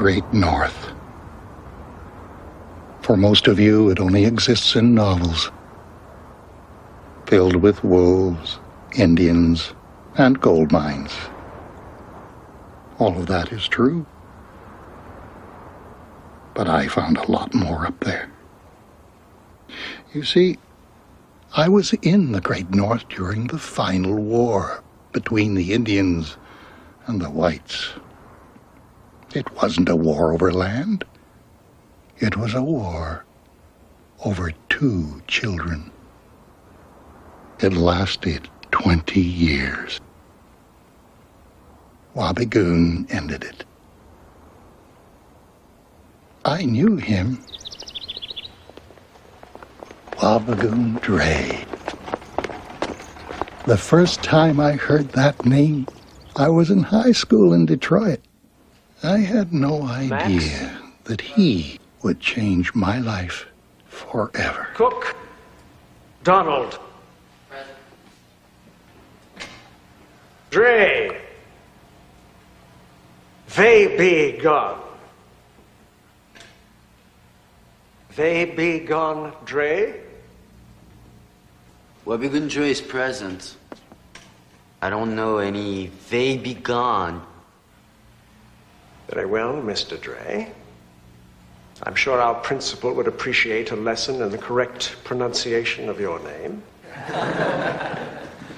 Great North. For most of you, it only exists in novels, filled with wolves, Indians, and gold mines. All of that is true. But I found a lot more up there. You see, I was in the Great North during the final war between the Indians and the whites. It wasn't a war over land. It was a war over 2 children. It lasted 20 years. Wabi ended it. I knew him. Wabi Dre. The first time I heard that name, I was in high school in Detroit. I had no idea that he would change my life forever. Cook. Donald. Present. Dre. They be gone. They be gone, Dre? Wabi Dre is present. I don't know any they be gone. Very well, Mr. Dre. I'm sure our principal would appreciate a lesson in the correct pronunciation of your name.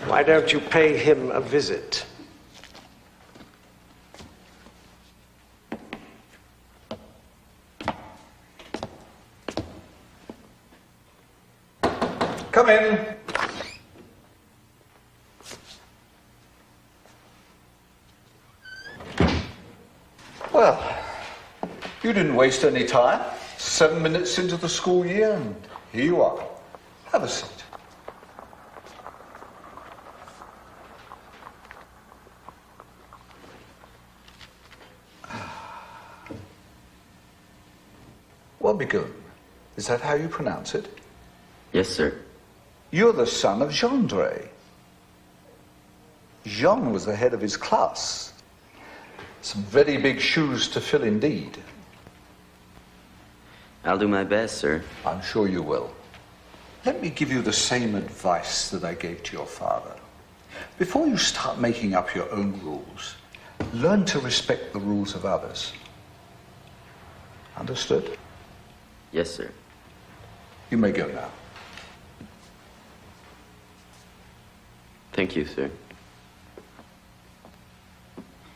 Why don't you pay him a visit? Come in. Well, you didn't waste any time. 7 minutes into the school year, and here you are. Have a seat. Wabigoon, is that how you pronounce it? Yes, sir. You're the son of Jean Dre. Jean was the head of his class. Some very big shoes to fill indeed. I'll do my best, sir. I'm sure you will. Let me give you the same advice that I gave to your father. Before you start making up your own rules, learn to respect the rules of others. Understood? Yes, sir. You may go now. Thank you, sir.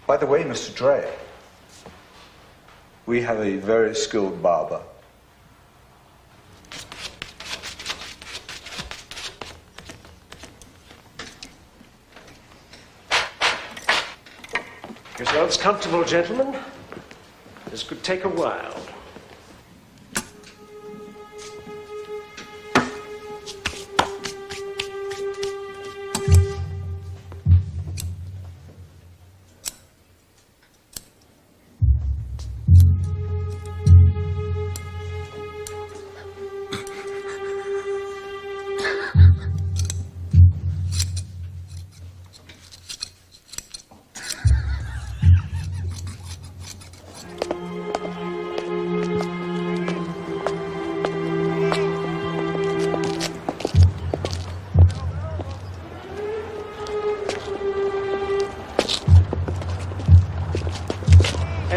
By the way, Mr. Dre, we have a very skilled barber. Yourselves comfortable, gentlemen. This could take a while.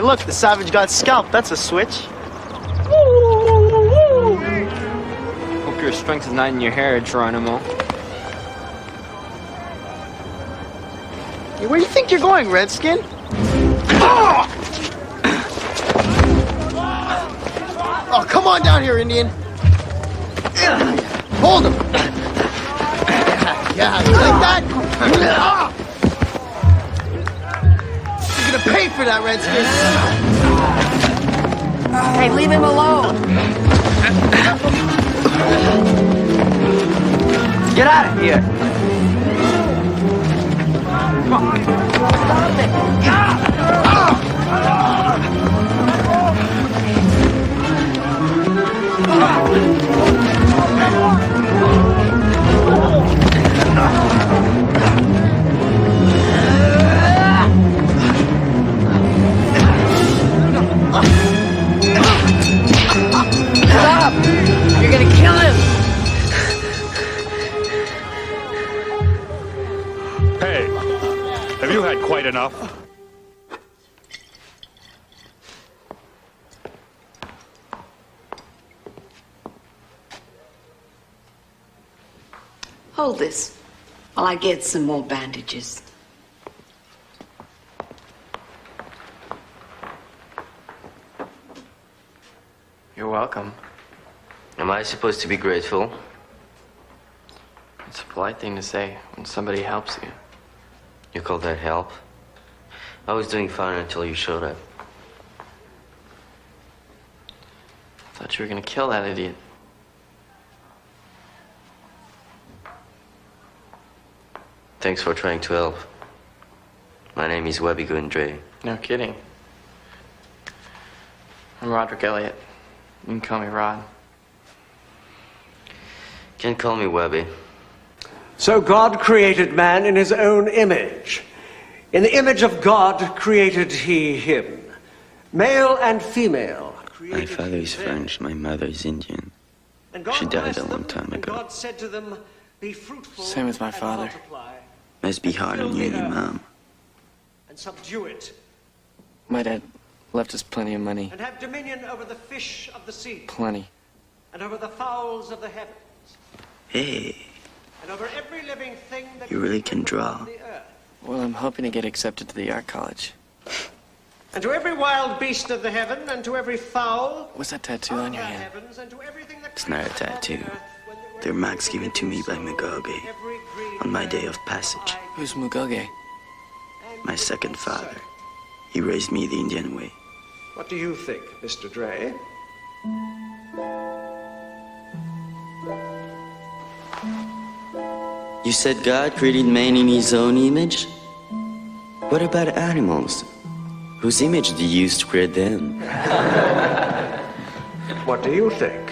Look, the savage got scalped. That's a switch. Hope your strength is not in your hair, Geronimo. Hey, where do you think you're going, Redskin? Oh, come on down here, Indian. Hold him. Yeah, you like that? You're gonna pay for that, Redskin. Hey, leave him alone. Get out of here. Come on. Stop it. Have you had quite enough? Hold this while I get some more bandages. You're welcome. Am I supposed to be grateful? It's a polite thing to say when somebody helps you. You call that help? I was doing fine until you showed up. I thought you were gonna kill that idiot. Thanks for trying to help. My name is Wabi Dre. No kidding. I'm Roderick Elliott. You can call me Rod. Can't call me Wabi. So God created man in his own image. In the image of God created he him. Male and female. My father is French, my mother is Indian. She died a long time ago. God said to them, be fruitful. Same with my father. Must be hard on you and your mom. And subdue it. My dad left us plenty of money. And have dominion over the fish of the sea. Plenty. And over the fowls of the heavens. Hey, And over every living thing that you really can draw. on the earth. Well, I'm hoping to get accepted to the art college. And to every wild beast of the heaven, and to every fowl. What's that tattoo on your of the hand? heavens, and to everything that It's not a creeps upon tattoo. the earth, when the They're earth marks was given to me by so, Mugabe every green on my day herb of passage. Who's Mugabe? My second father. He raised me the Indian way. What do you think, Mr. Dre? You said God created man in his own image? What about animals? Whose image did you use to create them? What do you think?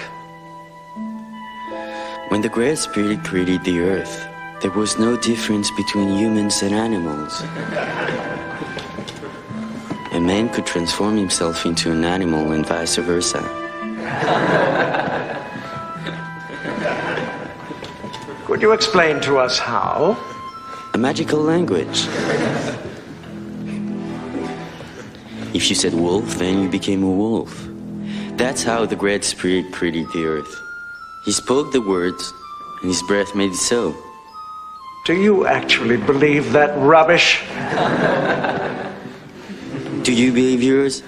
When the Great Spirit created the earth, there was no difference between humans and animals. A man could transform himself into an animal and vice versa. Could you explain to us how? A magical language. If you said wolf, then you became a wolf. That's how the Great Spirit created the earth. He spoke the words, and his breath made it so. Do you actually believe that rubbish? Do you believe yours?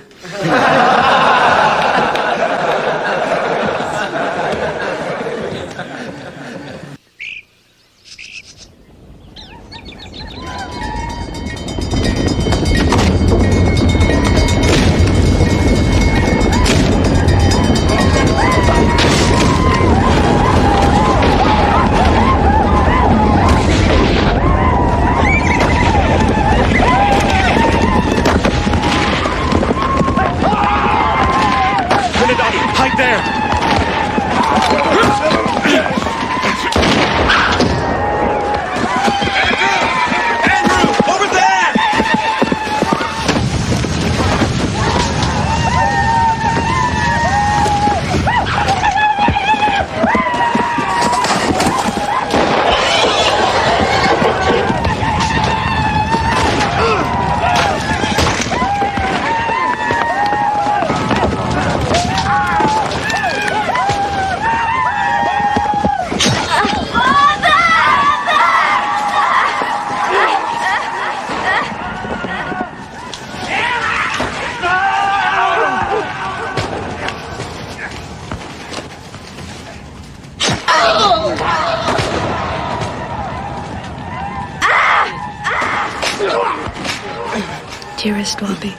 Dearest Wabi,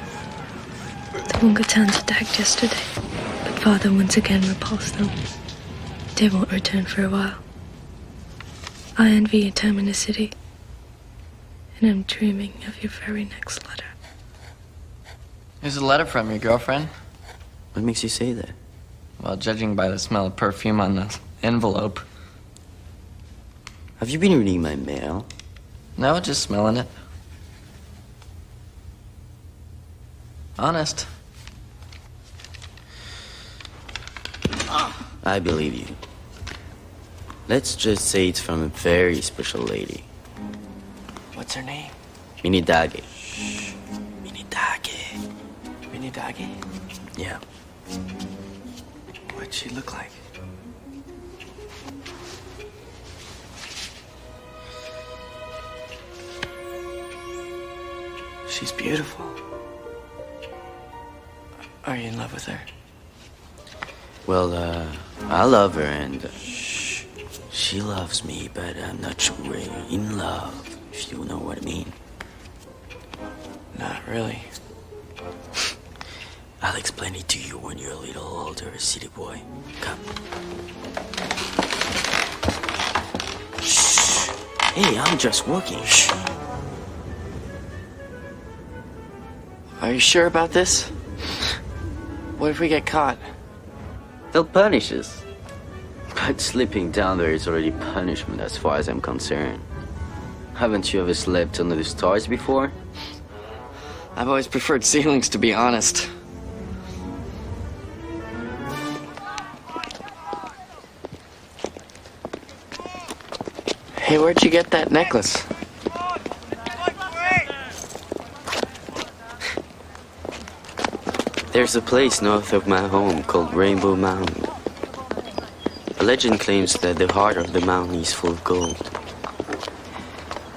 the Wungutans attacked yesterday, but Father once again repulsed them. They won't return for a while. I envy your time in the city, and I'm dreaming of your very next letter. Here's a letter from your girlfriend. What makes you say that? Well, judging by the smell of perfume on the envelope. Have you been reading my mail? No, just smelling it. Honest. I believe you. Let's just say it's from a very special lady. What's her name? Minidage. Minidage? Yeah. What'd she look like? She's beautiful. Are you in love with her? Well, I love her and she loves me, but I'm not sure we're in love, if you know what I mean. Not really. I'll explain it to you when you're a little older, city boy. Come. Shh. Hey, I'm just working. Shh. Are you sure about this? What if we get caught? They'll punish us. But sleeping down there is already punishment as far as I'm concerned. Haven't you ever slept under the stars before? I've always preferred ceilings, to be honest. Hey, where'd you get that necklace? There's a place north of my home called Rainbow Mountain. A legend claims that the heart of the mountain is full of gold.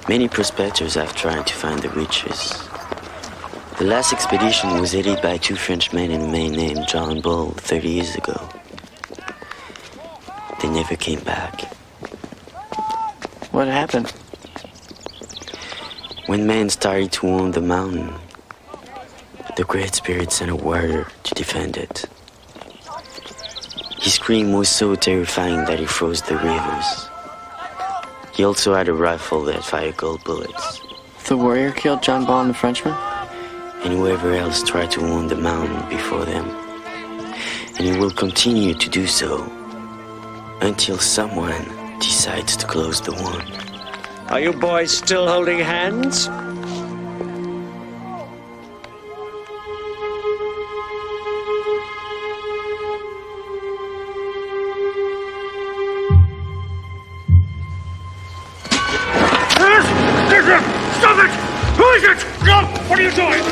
Many prospectors have tried to find the riches. The last expedition was headed by two Frenchmen and a man named John Bull 30 years ago. They never came back. What happened? When men started to own the mountain, the Great Spirit sent a warrior to defend it. His scream was so terrifying that he froze the rivers. He also had a rifle that fired gold bullets. The warrior killed John Ball and the Frenchman? And whoever else tried to own the mountain before them. And he will continue to do so until someone decides to close the one. Are you boys still holding hands? Stop it! Who is it? No! What are you doing?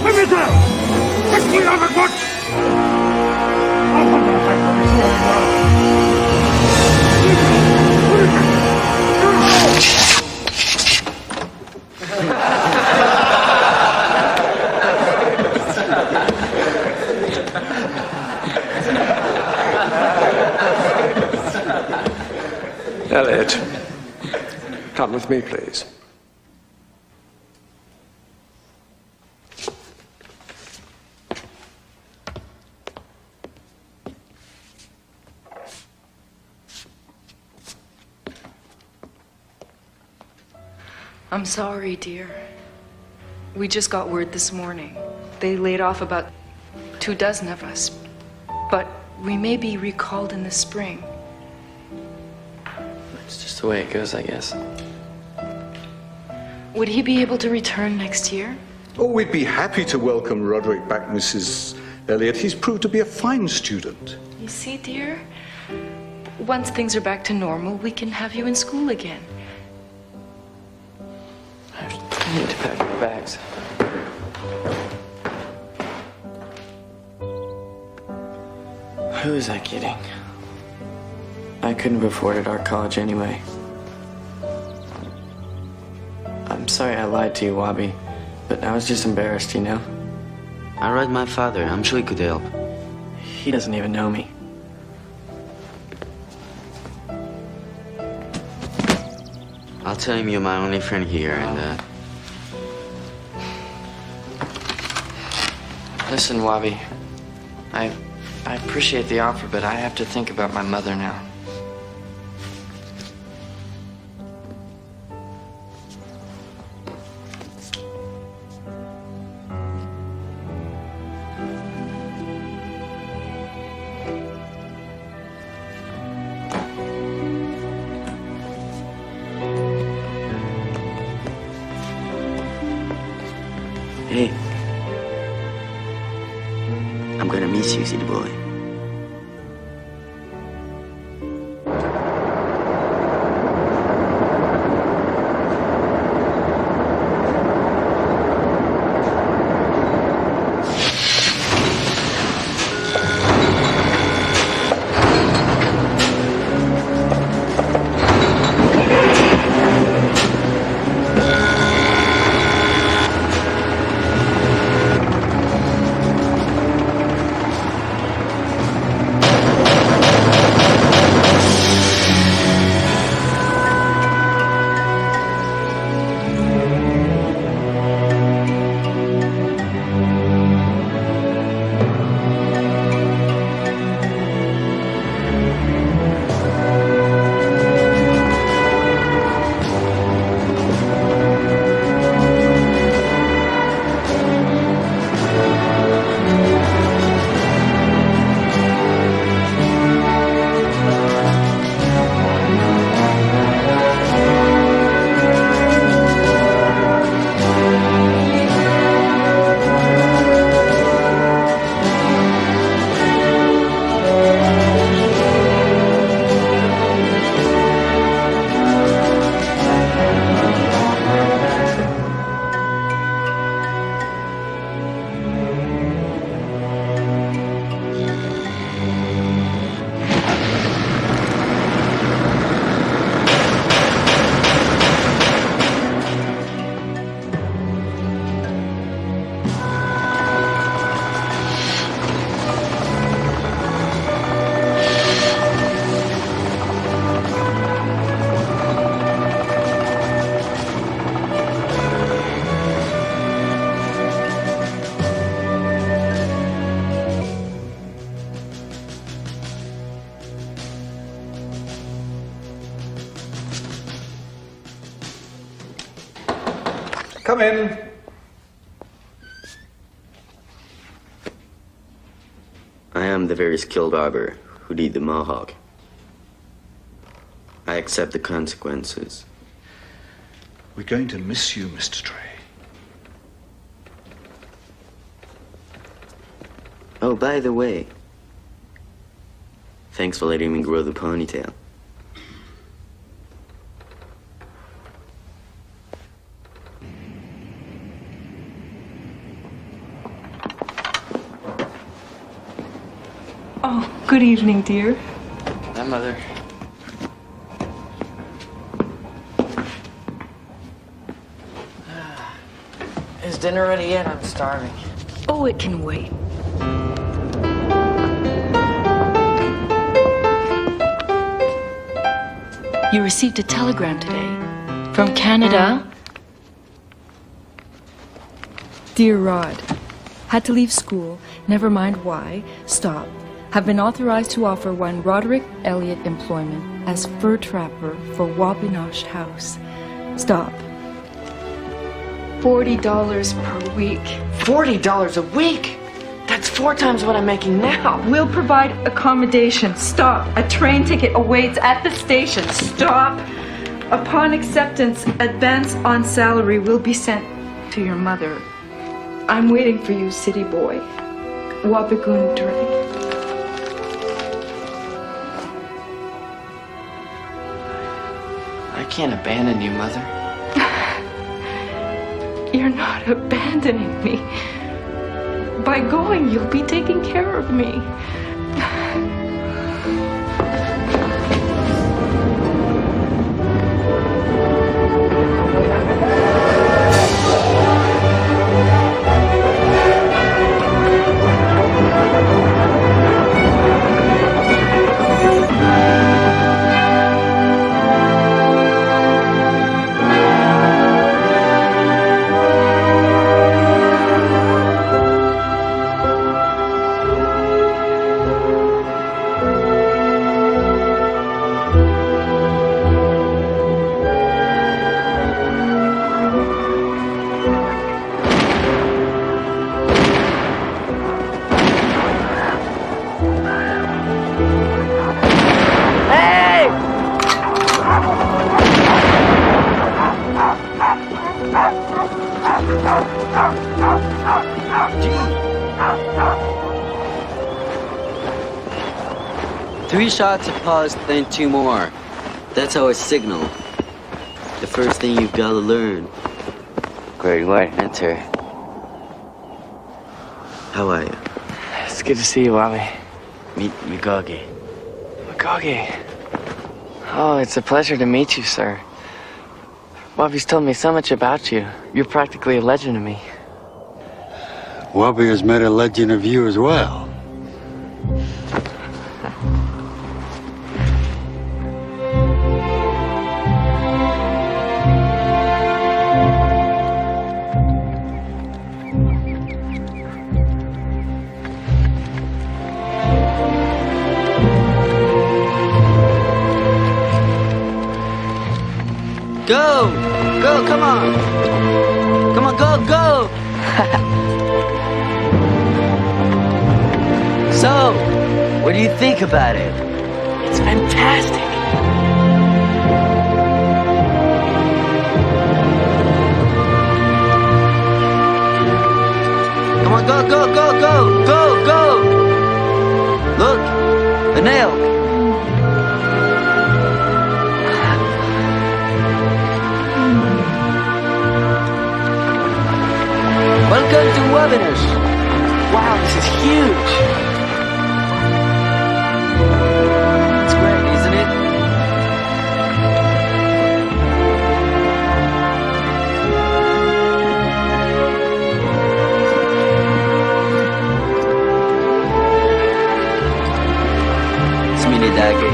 Let me down! Let me have it, what? Elliot, come with me, please. I'm sorry, dear. We just got word this morning. They laid off about 24 of us, but we may be recalled in the spring. It's just the way it goes, I guess. Would he be able to return next year? Oh, we'd be happy to welcome Roderick back, Mrs. Elliot. He's proved to be a fine student. You see, dear, once things are back to normal, we can have you in school again. I need to pack my bags. Who is that kidding? I couldn't have afforded our college anyway. I'm sorry I lied to you, Wabi, but I was just embarrassed, you know? I read my father. I'm sure he could help. He doesn't even know me. I'll tell him you're my only friend here and, Listen, Wabi, I appreciate the offer, but I have to think about my mother now. Hey. I'm gonna miss you, city boy. Come in. I am the very skilled barber who did the mohawk. I accept the consequences. We're going to miss you, Mr. Trey. Oh, by the way, thanks for letting me grow the ponytail. Oh, good evening, dear. Hi, Mother. Is dinner ready yet? I'm starving. Oh, it can wait. You received a telegram today from Canada. Dear Rod, had to leave school, never mind why, stop. Have been authorized to offer one Roderick Elliott employment as fur trapper for Wabanaki House. Stop. $40 per week. $40 a week? That's 4 times what I'm making now. We'll provide accommodation. Stop. A train ticket awaits at the station. Stop. Upon acceptance, advance on salary will be sent to your mother. I'm waiting for you, city boy. Wabagoon Dre. I can't abandon you, Mother. You're not abandoning me. By going, you'll be taking care of me. Three shots of pause, then 2 more. That's our signal. The first thing you've got to learn. Great white enter. How are you? It's good to see you, Wabi. Meet Mikage. Mikage. Oh, it's a pleasure to meet you, sir. Wabi's told me so much about you. You're practically a legend to me. Wabi has made a legend of you as well. Go! Go, come on! Come on, go, go! So, what do you think about it? It's fantastic. Come on, go, go, go, go, go, go! Look, an elk. Welcome to Wabanaki. Wow, this is huge. It's great, isn't it? It's Minidage.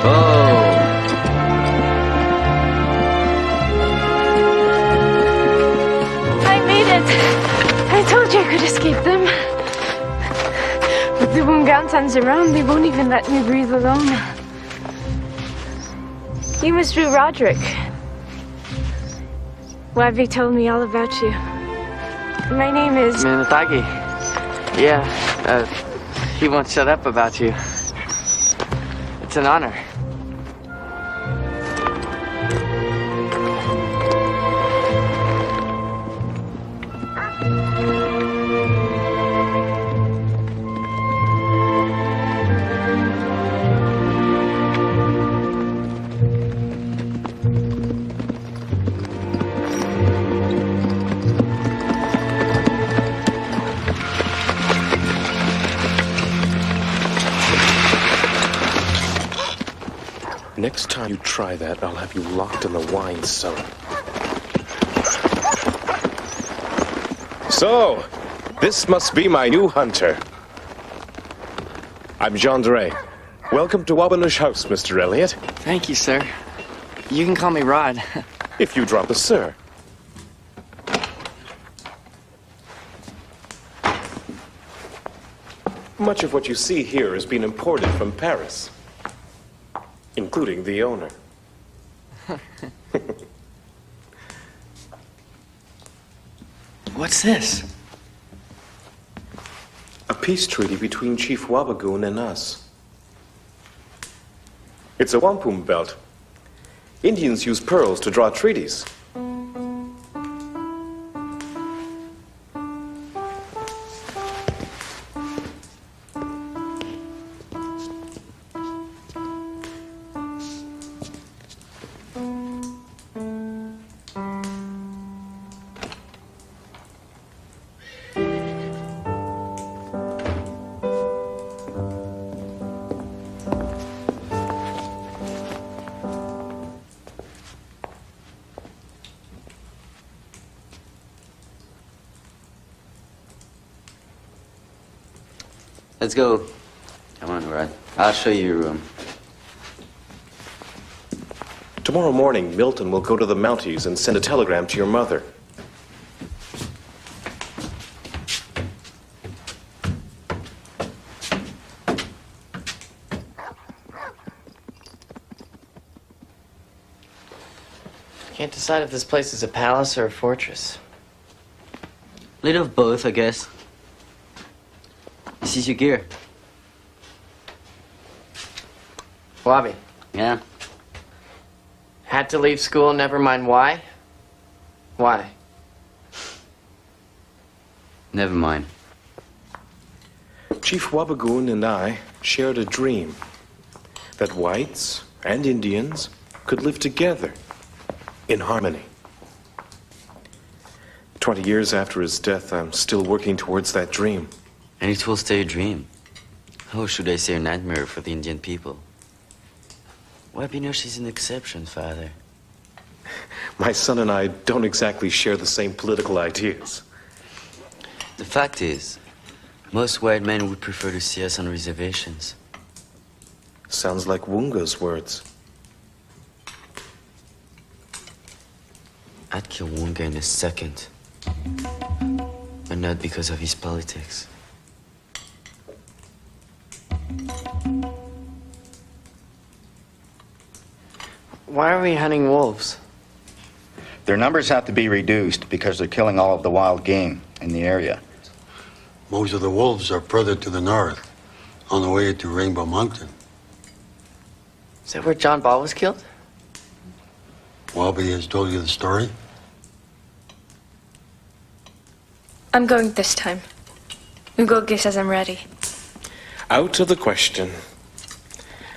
Oh. I told you I could escape them. But the Wungansans around, they won't even let me breathe alone. You must be Roderick. Wabi told me all about you. My name is... Minatagi. Yeah, he won't shut up about you. It's an honor. Next time you try that, I'll have you locked in the wine cellar. So, this must be my new hunter. I'm Jean Drey. Welcome to Wabanush House, Mr. Elliot. Thank you, sir. You can call me Rod. If you drop a sir. Much of what you see here has been imported from Paris, including the owner. What's this? A peace treaty between Chief Wabagoon and us. It's a wampum belt. Indians use pearls to draw treaties. Let's go. Come on, Rod. I'll show you your room. Tomorrow morning, Milton will go to the Mounties and send a telegram to your mother. Can't decide if this place is a palace or a fortress. Little of both, I guess. This is your gear. Wabi. Yeah? Had to leave school, never mind why? Why? Never mind. Chief Wabagoon and I shared a dream that whites and Indians could live together in harmony. 20 years after his death, I'm still working towards that dream. And it will stay a dream. How should I say a nightmare for the Indian people? Wabanush is an exception, Father. My son and I don't exactly share the same political ideas. The fact is, most white men would prefer to see us on reservations. Sounds like Wunga's words. I'd kill Wunga in a second. But not because of his politics. Why are we hunting wolves? Their numbers have to be reduced because they're killing all of the wild game in the area. Most of the wolves are further to the north, on the way to Rainbow Mountain. Is that where John Ball was killed? Wabi has told you the story? I'm going this time. Ugogi says I'm ready. Out of the question.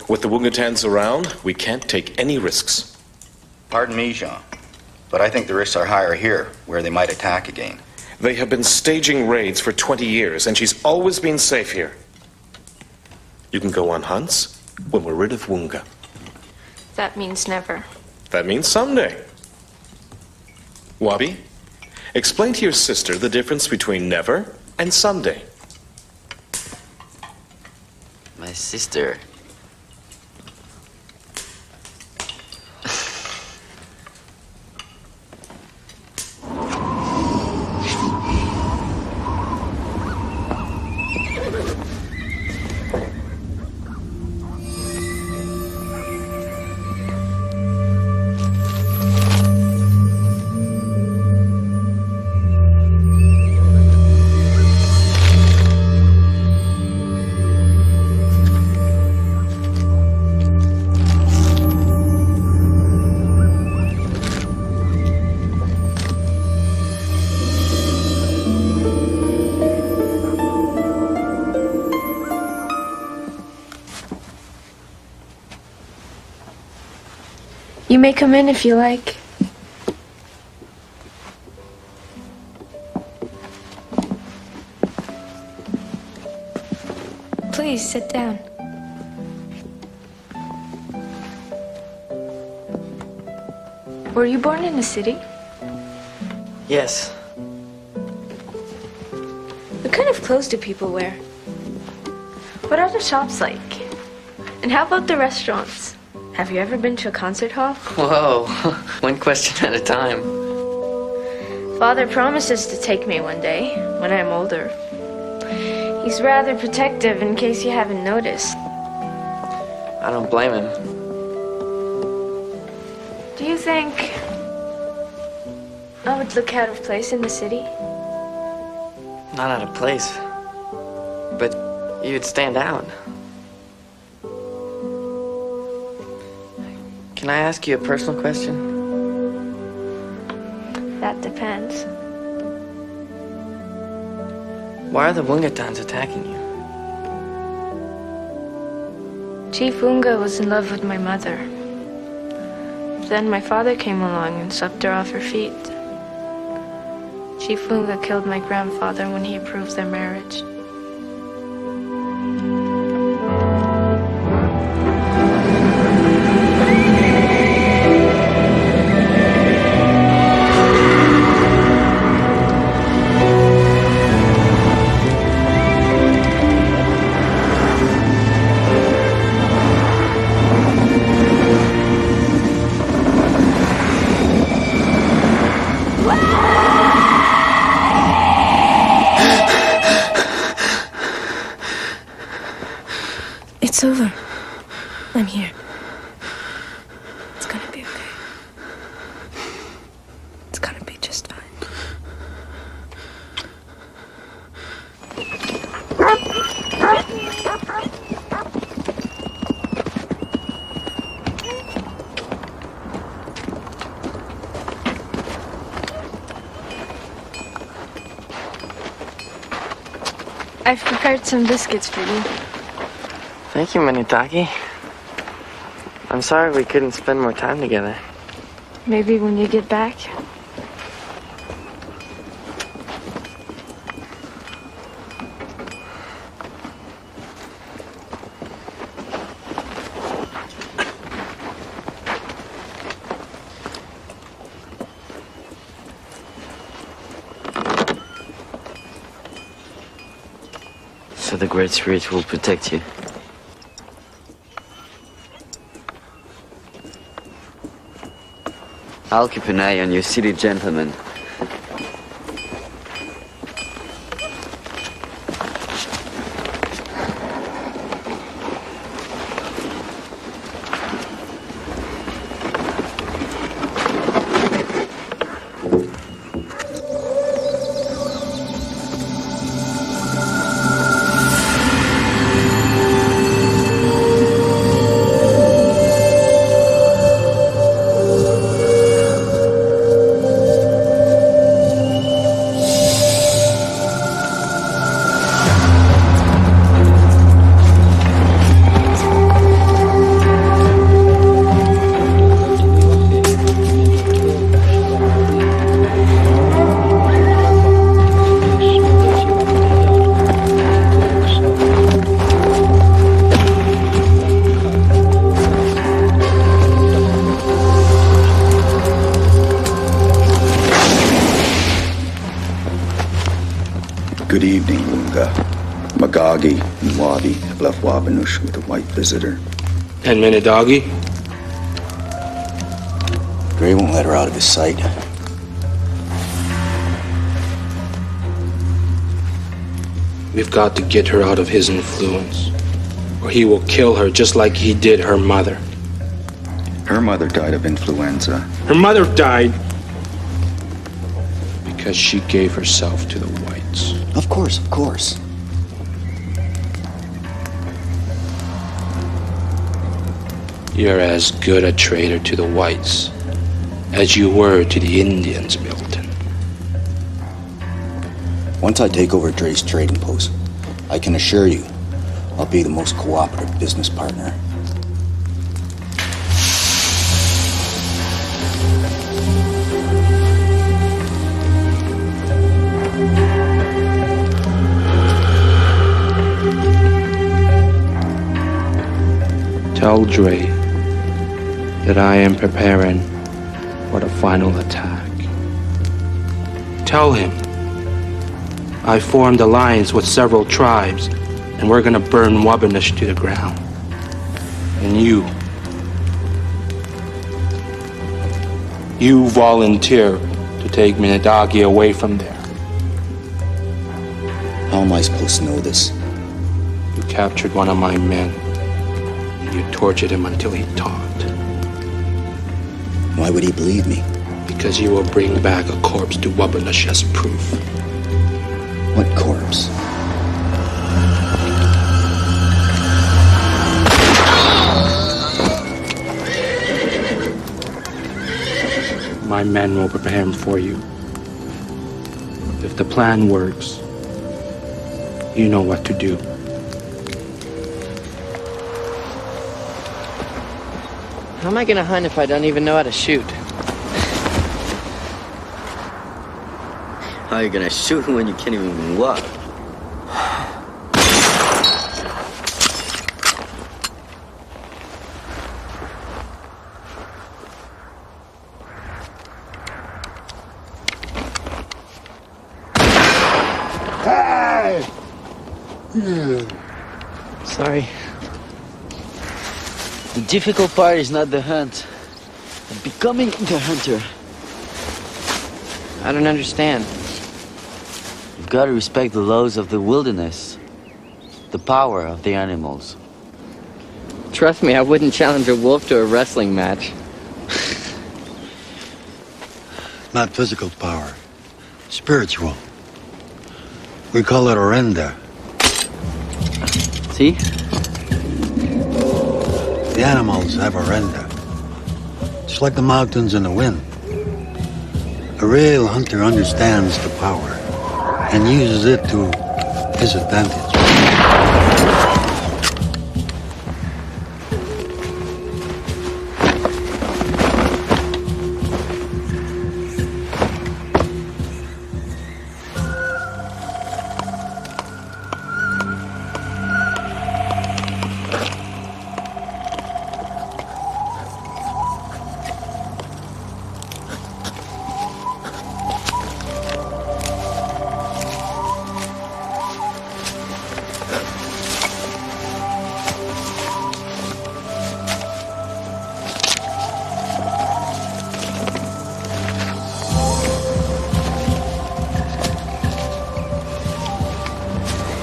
With the Wungatans around, we can't take any risks. Pardon me, Jean, but I think the risks are higher here, where they might attack again. They have been staging raids for 20 years, and she's always been safe here. You can go on hunts when we're rid of Wunga. That means never. That means someday. Wabi, explain to your sister the difference between never and someday. My sister. You may come in if you like. Please, sit down. Were you born in the city? Yes. What kind of clothes do people wear? What are the shops like? And how about the restaurants? Have you ever been to a concert hall? Whoa, one question at a time. Father promises to take me one day, when I'm older. He's rather protective in case you haven't noticed. I don't blame him. Do you think I would look out of place in the city? Not out of place. But you'd stand out. Can I ask you a personal question? That depends. Why are the Wungatans attacking you? Chief Wunga was in love with my mother. Then my father came along and swept her off her feet. Chief Wunga killed my grandfather when he approved their marriage. It's over. I'm here. It's gonna be okay. It's gonna be just fine. I've prepared some biscuits for you. Thank you, Manitaki. I'm sorry we couldn't spend more time together. Maybe when you get back. So the Great Spirit will protect you. I'll keep an eye on your city gentlemen. Good evening, Wunga. Magagi and Wabi have left Wabanoosh with a white visitor. And Minidagi? Gray won't let her out of his sight. We've got to get her out of his influence, or he will kill her just like he did her mother. Her mother died of influenza. Her mother died because she gave herself to the whites. Of course, of course. You're as good a traitor to the whites as you were to the Indians, Milton. Once I take over Dre's trading post, I can assure you I'll be the most cooperative business partner. Tell Dre that I am preparing for the final attack. Tell him I formed alliance with several tribes and we're gonna burn Wabanaki to the ground. And you volunteer to take Minadagi away from there. How am I supposed to know this? You captured one of my men. And you tortured him until he talked. Why would he believe me? Because you will bring back a corpse to Wabanaki as proof. What corpse? My men will prepare him for you. If the plan works, you know what to do. How am I gonna hunt if I don't even know how to shoot? How are you gonna shoot when you can't even walk? Hey! Sorry. The difficult part is not the hunt, but becoming the hunter. I don't understand. You've got to respect the laws of the wilderness, the power of the animals. Trust me, I wouldn't challenge a wolf to a wrestling match. Not physical power. Spiritual. We call it orenda. See? The animals have orenda. It's like the mountains and the wind. A real hunter understands the power and uses it to his advantage.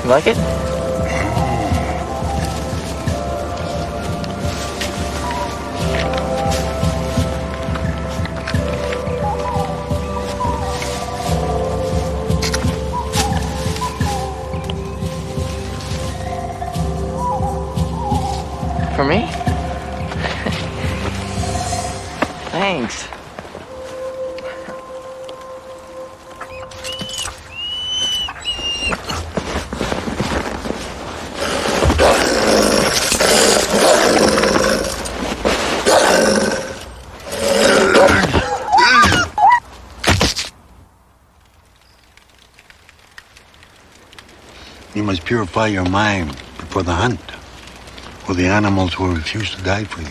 You like it? For me? Thanks. You must purify your mind before the hunt, or the animals will refuse to die for you.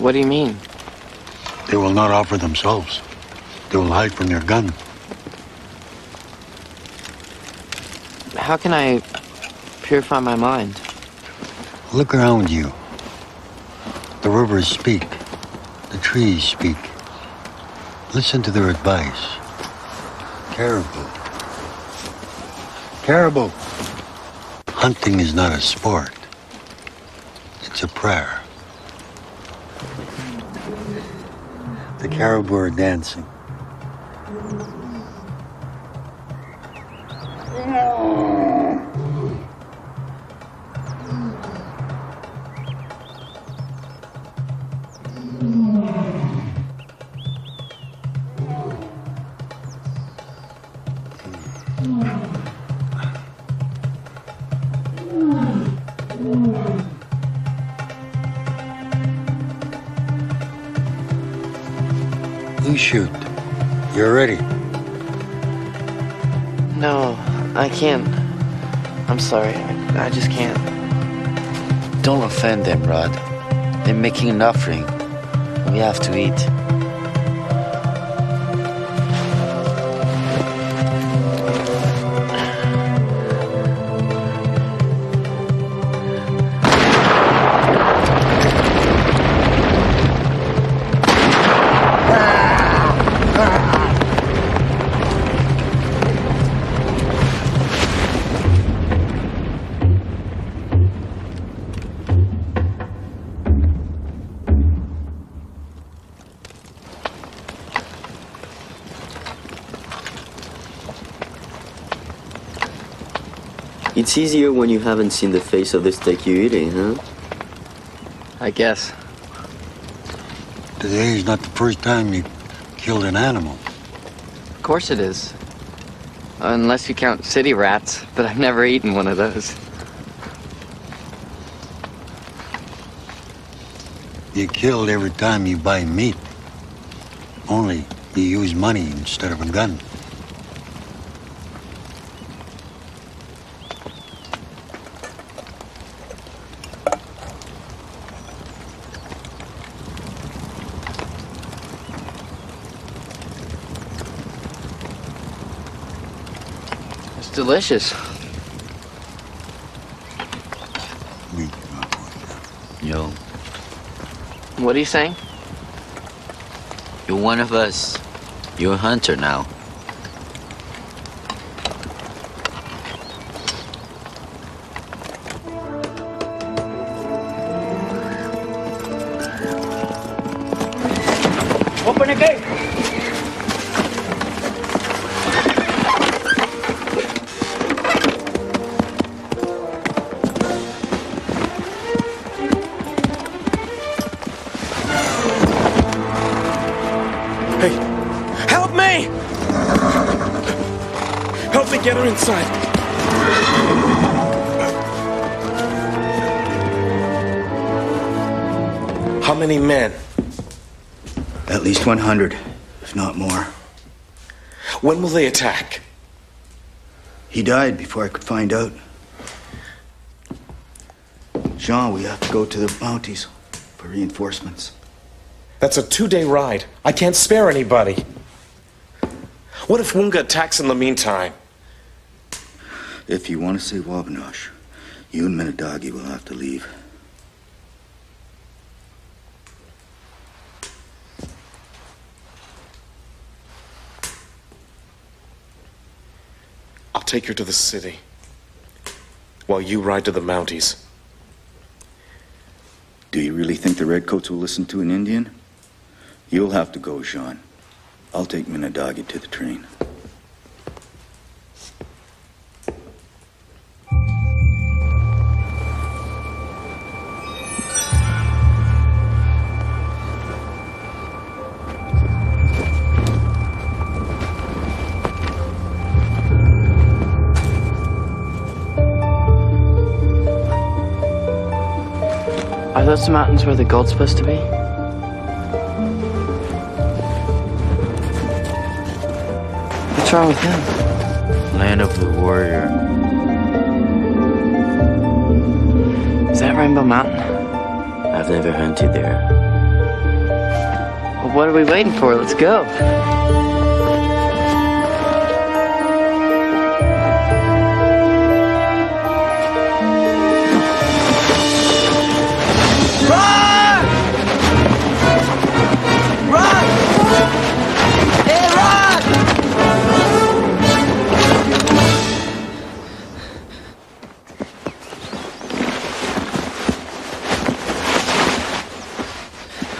What do you mean? They will not offer themselves. They will hide from your gun. How can I purify my mind? Look around you. The rivers speak. The trees speak. Listen to their advice. Caribou. Caribou. Hunting is not a sport. It's a prayer. The caribou are dancing. You shoot. You're ready. No, I can't. I'm sorry. I just can't. Don't offend them, Rod. They're making an offering. We have to eat. It's easier when you haven't seen the face of the steak you're eating, huh? I guess. Today is not the first time you killed an animal. Of course it is. Unless you count city rats, but I've never eaten one of those. You killed every time you buy meat. Only you use money instead of a gun. Delicious. Yo. What are you saying? You're one of us. You're a hunter now. Open the gate! Get her inside. How many men? At least 100, if not more. When will they attack? He died before I could find out. Jean, we have to go to the mounties for reinforcements. That's a 2-day ride. I can't spare anybody. What if Woonga attacks in the meantime? If you want to save Wabanaki, you and Minadagi will have to leave. I'll take her to the city, while you ride to the mounties. Do you really think the Redcoats will listen to an Indian? You'll have to go, Jean. I'll take Minadagi to the train. Are those the mountains where the gold's supposed to be? What's wrong with him? Land of the warrior. Is that Rainbow Mountain? I've never hunted there. Well, what are we waiting for? Let's go.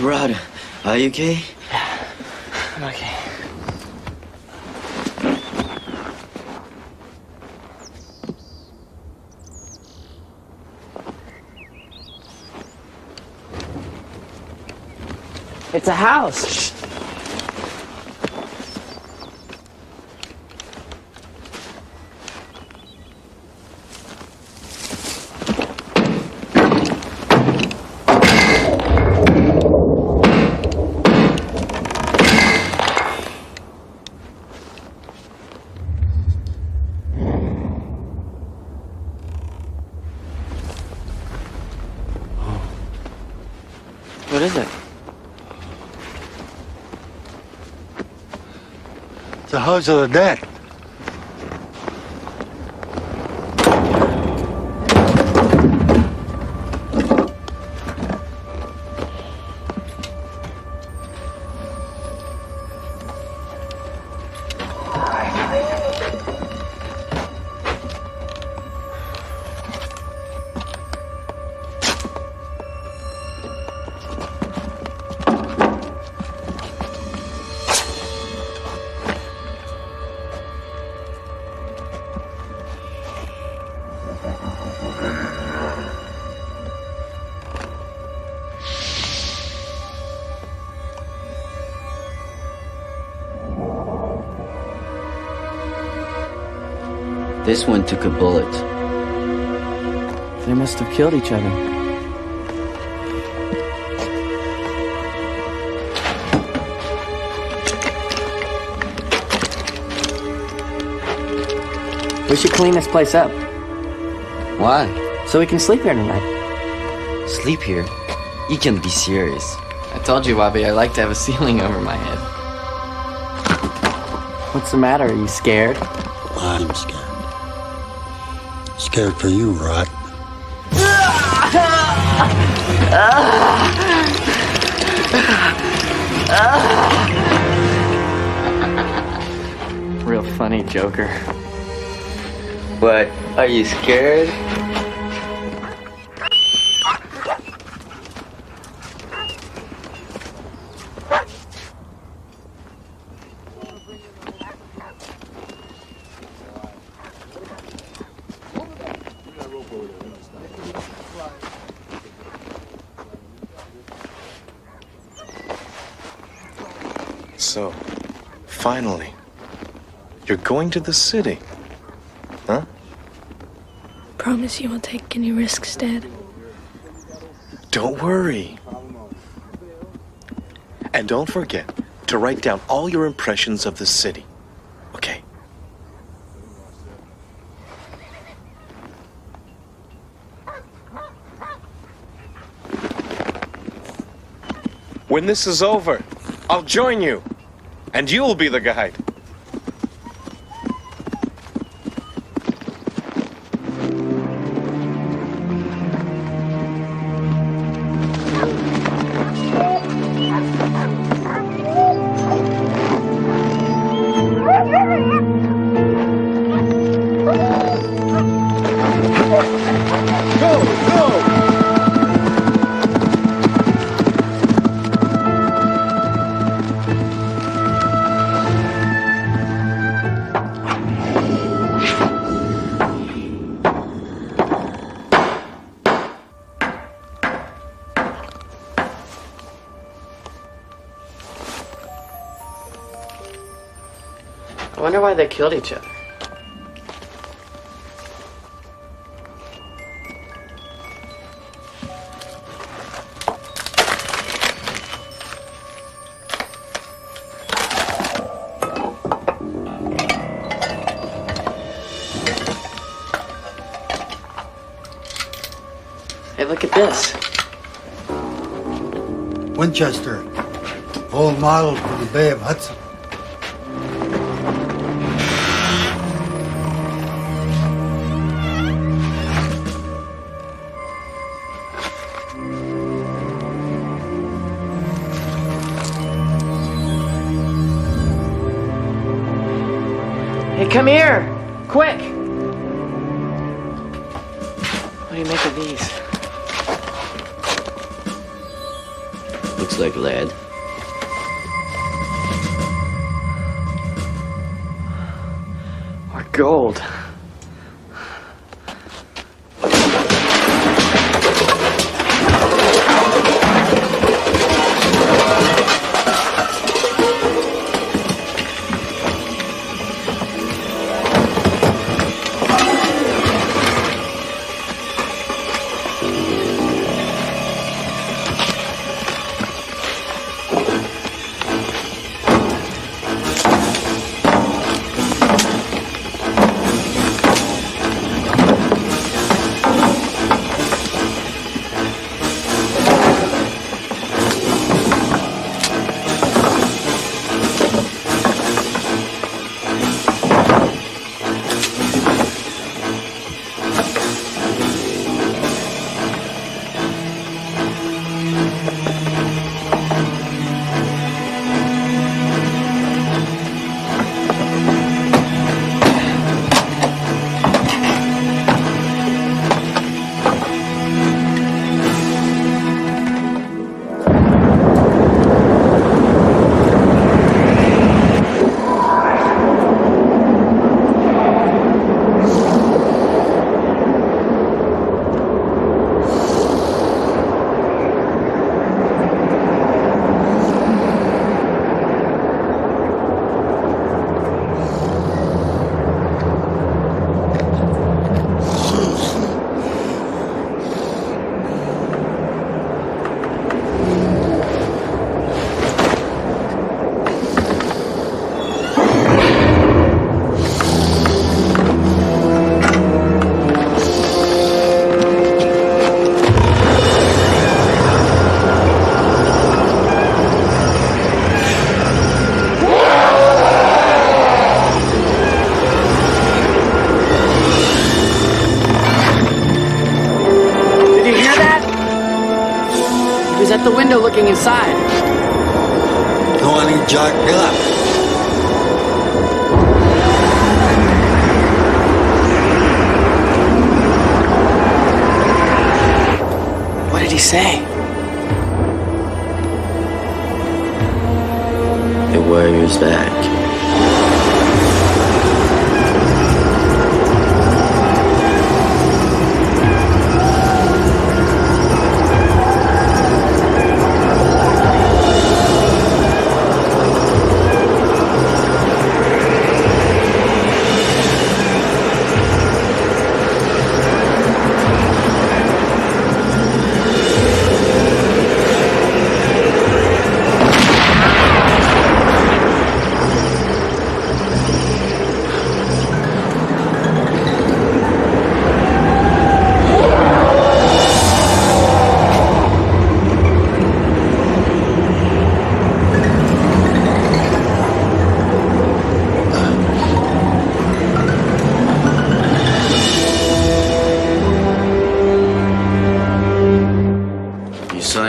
Rod, are you okay? Yeah, I'm okay. It's a house. What is it? It's the house of the dead. This one took a bullet. They must have killed each other. We should clean this place up. Why? So we can sleep here tonight. Sleep here? You can't be serious. I told you, Wabi, I like to have a ceiling over my head. What's the matter? Are you scared? I'm scared. Scared for you, Rot. Real funny, Joker. What? Are you scared? So, finally, you're going to the city, huh? Promise you won't take any risks, Dad. Don't worry. And don't forget to write down all your impressions of the city, okay? When this is over, I'll join you, and you'll be the guide. I wonder why they killed each other. Hey, look at this. Winchester. Old model from the Bay of Hudson. Hey, come here! Quick! What do you make of these? Looks like lead. Or gold. out the window looking inside. No any jack up. What did he say? The warrior's back.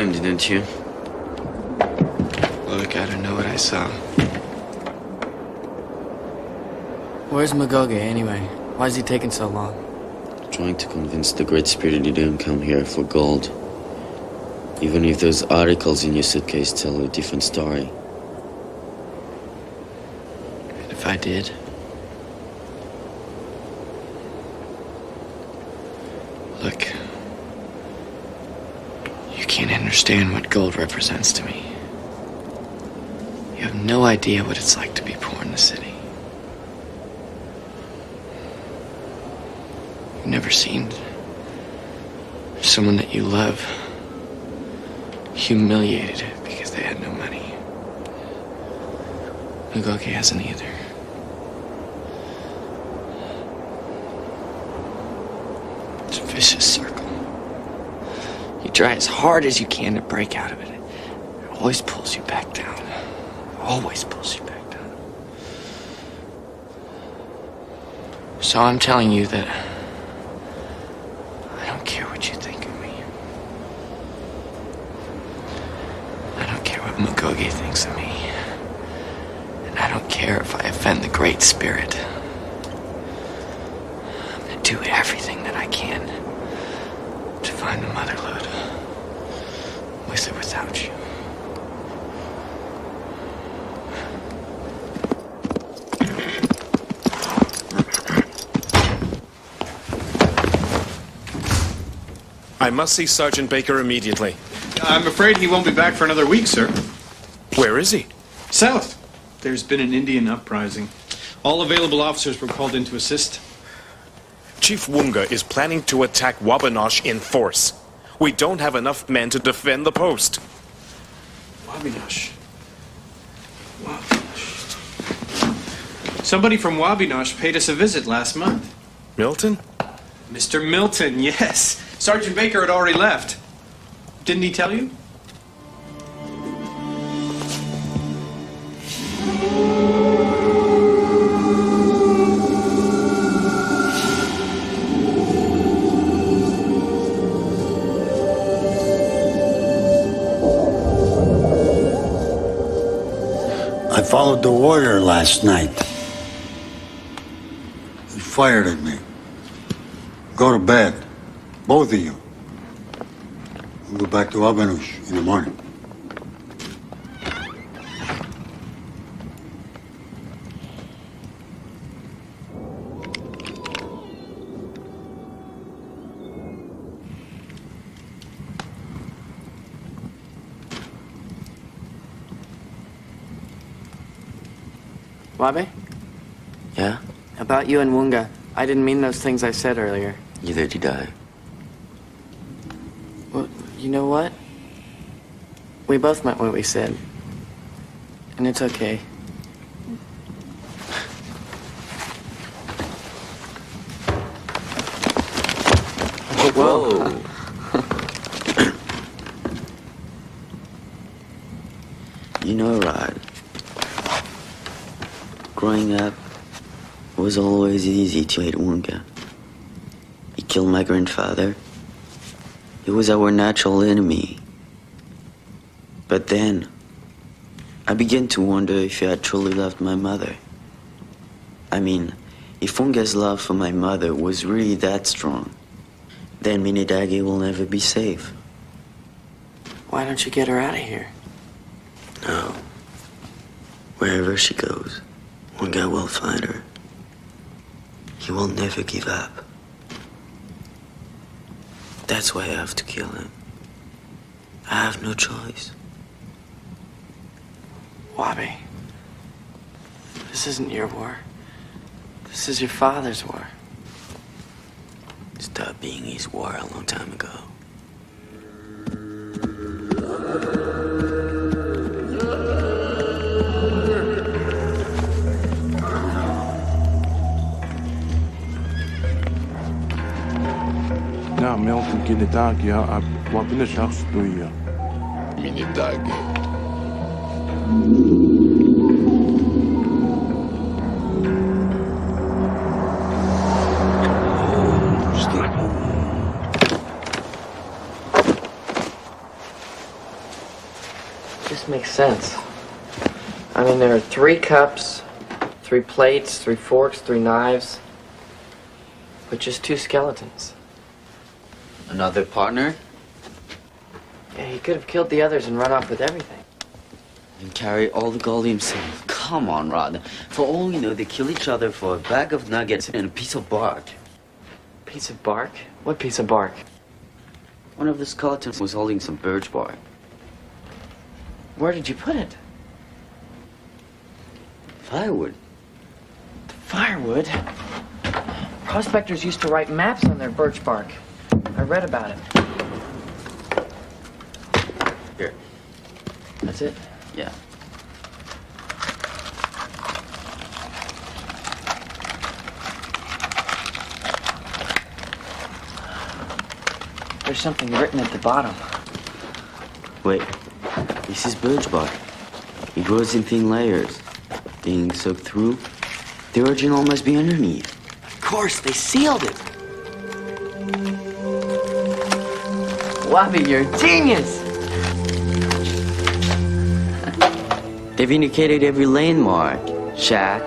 Didn't you? Look, I don't know what I saw. Where's Magoge anyway? Why is he taking so long? Trying to convince the Great Spirit you didn't come here for gold. Even if those articles in your suitcase tell a different story. And if I did? Look. You can't understand what gold represents to me. You have no idea what it's like to be poor in the city. You've never seen someone that you love humiliated because they had no money. Magoge hasn't either. It's a vicious circle. You try as hard as you can to break out of it. It always pulls you back down. Always pulls you back down. So I'm telling you that I don't care what you think of me. I don't care what Magoge thinks of me. And I don't care if I offend the Great Spirit. I'm gonna do everything that I can to find the Motherlode. With or without you. I must see Sergeant Baker immediately. I'm afraid he won't be back for another week, sir. Where is he? South. There's been an Indian uprising. All available officers were called in to assist. Chief Wunga is planning to attack Wabanaki in force. We don't have enough men to defend the post. Wabanaki. Somebody from Wabanaki paid us a visit last month. Milton? Mr. Milton, yes. Sergeant Baker had already left. Didn't he tell you? I followed the warrior last night. He fired at me. Go to bed. Both of you. We'll go back to Wabanaki in the morning. Wabi? Yeah? About you and Wunga. I didn't mean those things I said earlier. Neither did I. Well, you know what? We both meant what we said. And it's okay. Whoa! You know, Rod, growing up, it was always easy to hate Wunga. He killed my grandfather. He was our natural enemy. But then, I began to wonder if he had truly loved my mother. I mean, if Unga's love for my mother was really that strong, then Minidagi will never be safe. Why don't you get her out of here? No. Wherever she goes, Unga will find her. He will never give up. That's why I have to kill him. I have no choice. Wabi, this isn't your war. This is your father's war. It stopped being his war a long time ago. Ja, melken Minidagi, a Wabi stuia. Minidagi. This makes sense. I mean, there are 3 cups, 3 plates, 3 forks, 3 knives, but just 2 skeletons. Another partner? Yeah, he could have killed the others and run off with everything. And carry all the gold himself. Come on, Rod. For all we know, they kill each other for a bag of nuggets and a piece of bark. Piece of bark? What piece of bark? One of the skeletons was holding some birch bark. Where did you put it? Firewood. Firewood? Prospectors used to write maps on their birch bark. I read about it. Here. That's it? Yeah. There's something written at the bottom. Wait, this is birch bark. It grows in thin layers. Being soaked through, the original must be underneath. Of course, they sealed it. Wabi, you're a genius! They've indicated every landmark, shack,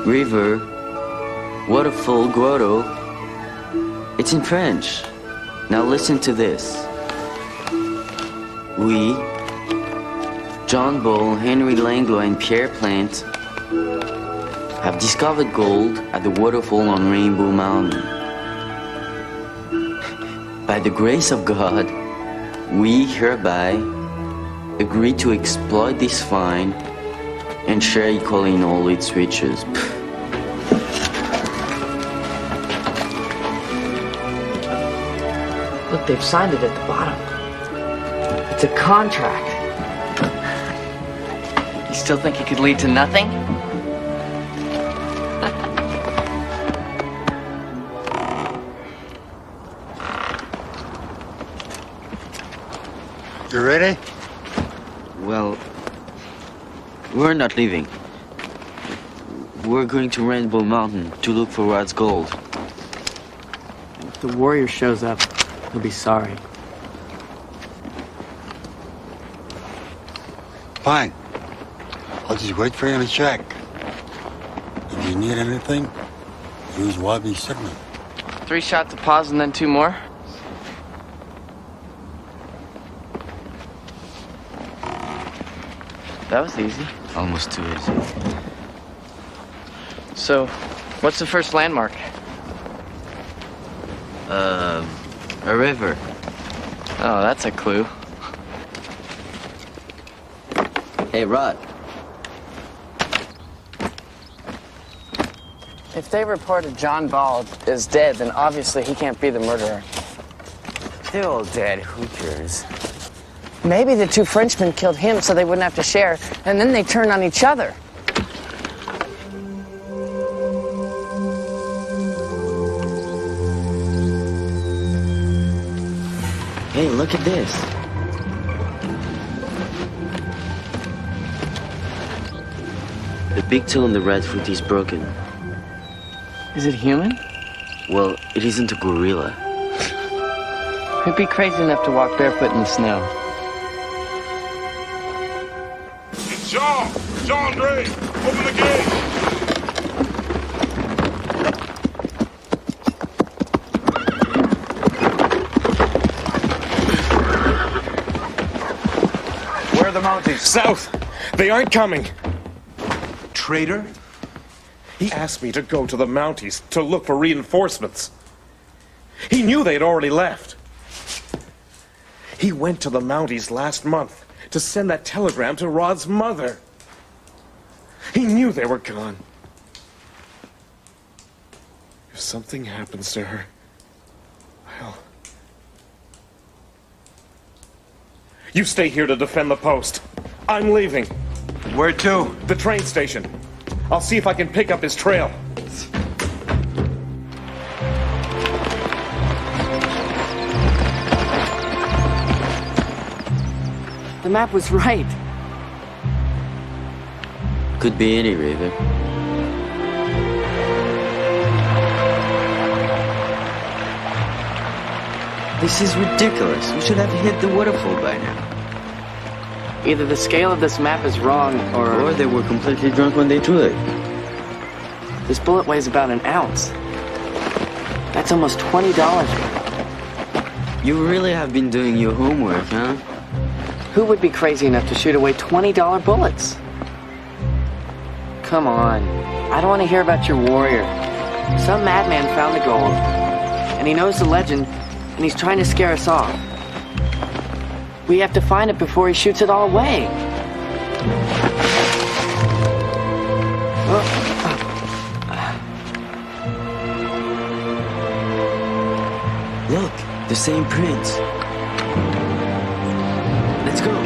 river, waterfall, grotto. It's in French. Now listen to this. We, John Bull, Henry Langlois, and Pierre Plante have discovered gold at the waterfall on Rainbow Mountain. By the grace of God, we hereby agree to exploit this find and share equally in all its riches. Look, they've signed it at the bottom. It's a contract. You still think it could lead to nothing? You ready? Well, we're not leaving. We're going to Rainbow Mountain to look for Rod's gold. If the warrior shows up, he'll be sorry. Fine. I'll just wait for you to check. If you need anything, use Wabi's signal. 3 shots of pause and then 2 more? That was easy. Almost too easy. So, what's the first landmark? A river. Oh, that's a clue. Hey, Rod. If they reported John Ball is dead, then obviously he can't be the murderer. They're all dead. Who cares? Maybe the 2 Frenchmen killed him so they wouldn't have to share, and then they turned on each other. Hey, look at this. The big toe on the red foot is broken. Is it human? Well, it isn't a gorilla. Who'd be crazy enough to walk barefoot in the snow? Shaw! Shaw and Dre! Open the gate! Where are the Mounties? South! They aren't coming! Traitor? He asked me to go to the Mounties to look for reinforcements. He knew they'd already left. He went to the Mounties last month to send that telegram to Rod's mother. He knew they were gone. If something happens to her, You stay here to defend the post. I'm leaving. Where to? The train station. I'll see if I can pick up his trail. The map was right. Could be any river. This is ridiculous. We should have hit the waterfall by now. Either the scale of this map is wrong, or they were completely drunk when they drew it. This bullet weighs about an ounce. That's almost $20. You really have been doing your homework, huh? Who would be crazy enough to shoot away $20 bullets? Come on. I don't want to hear about your warrior. Some madman found the gold, and he knows the legend, and he's trying to scare us off. We have to find it before he shoots it all away. Look, the same prints. Let's go.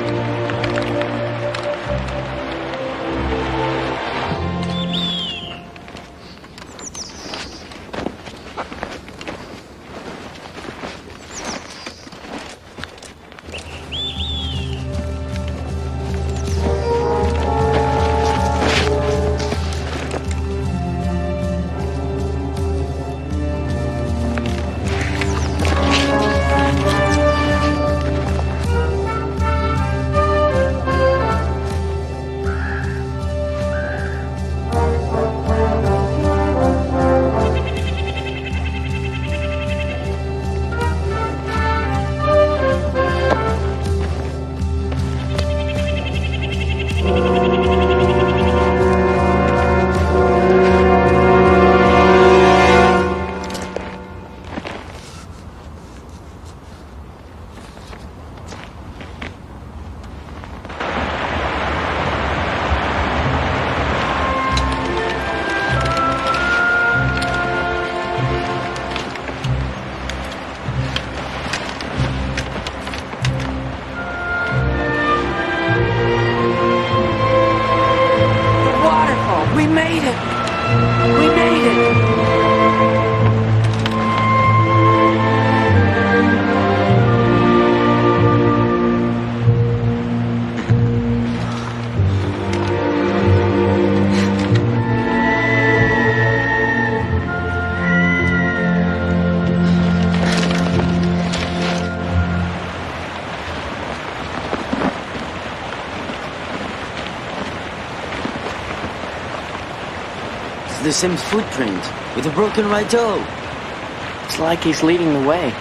The same footprint with a broken right toe. It's like he's leading the way.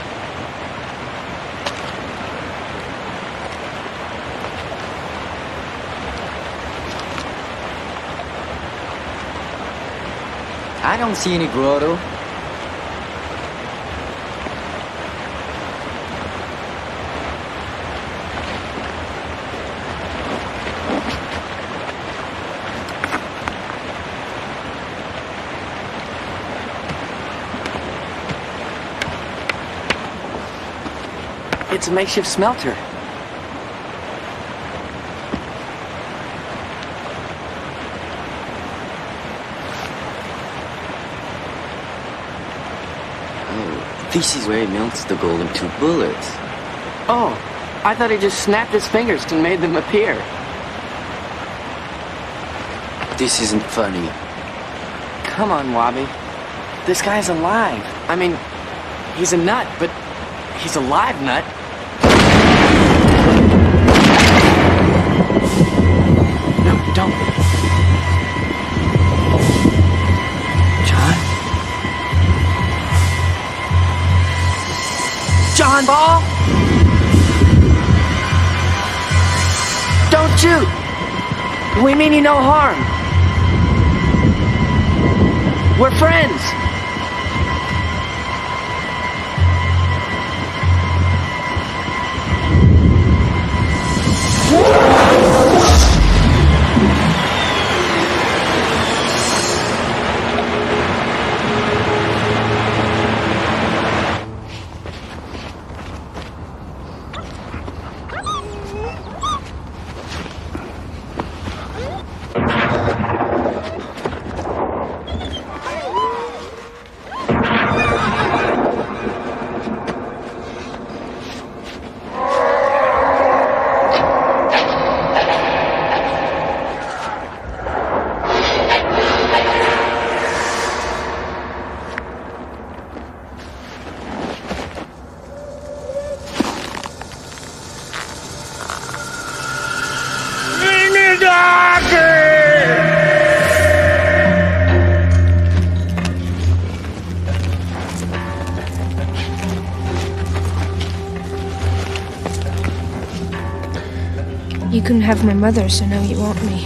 I don't see any grotto. It's a makeshift smelter. Oh, this is where he melts the gold into bullets. Oh, I thought he just snapped his fingers and made them appear. This isn't funny. Come on, Wabi. This guy's alive. I mean, he's a nut, but he's a live nut. on, ball! Don't shoot! We mean you no harm. We're friends. You couldn't have my mother, so now you want me.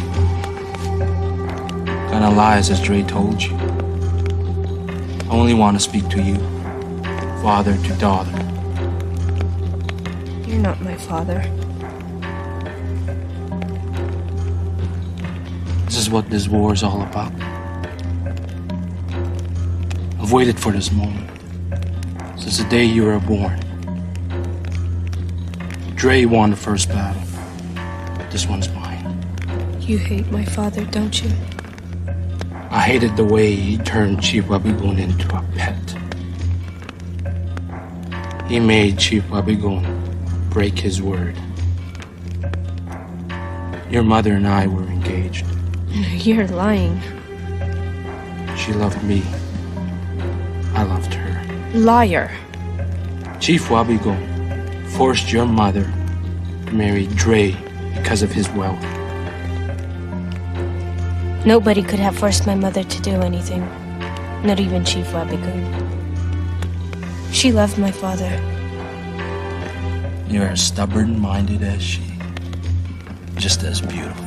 Kind of lies as Dre told you. I only want to speak to you, father to daughter. You're not my father. This is what this war is all about. I've waited for this moment since the day you were born. Dre won the first battle. This one's mine. You hate my father, don't you? I hated the way he turned Chief Wabigoon into a pet. He made Chief Wabigoon break his word. Your mother and I were engaged. You're lying. She loved me. I loved her. Liar. Chief Wabigoon forced your mother to marry Dre because of his wealth. Nobody could have forced my mother to do anything. Not even Chief Wabigoon. She loved my father. You're as stubborn-minded as she. Just as beautiful.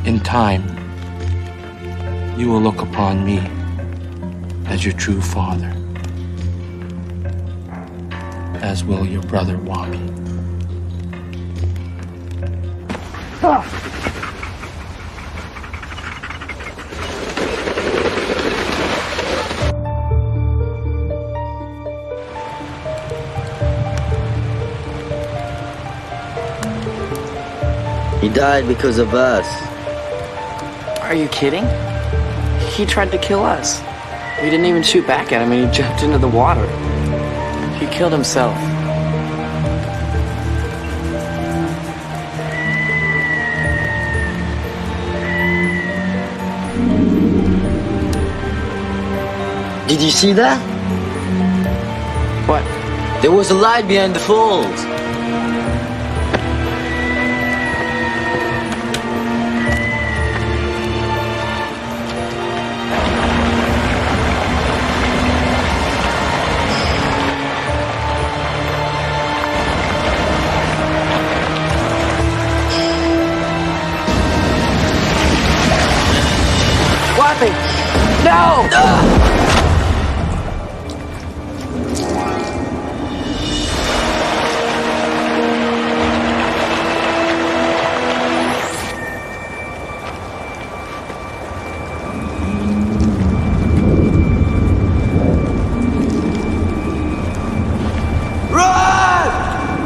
In time, you will look upon me as your true father. As will your brother Wabi. He died because of us. Are you kidding? He tried to kill us. We didn't even shoot back at him and he jumped into the water. He killed himself. Did you see that? What? There was a light behind the falls. Wabi! No!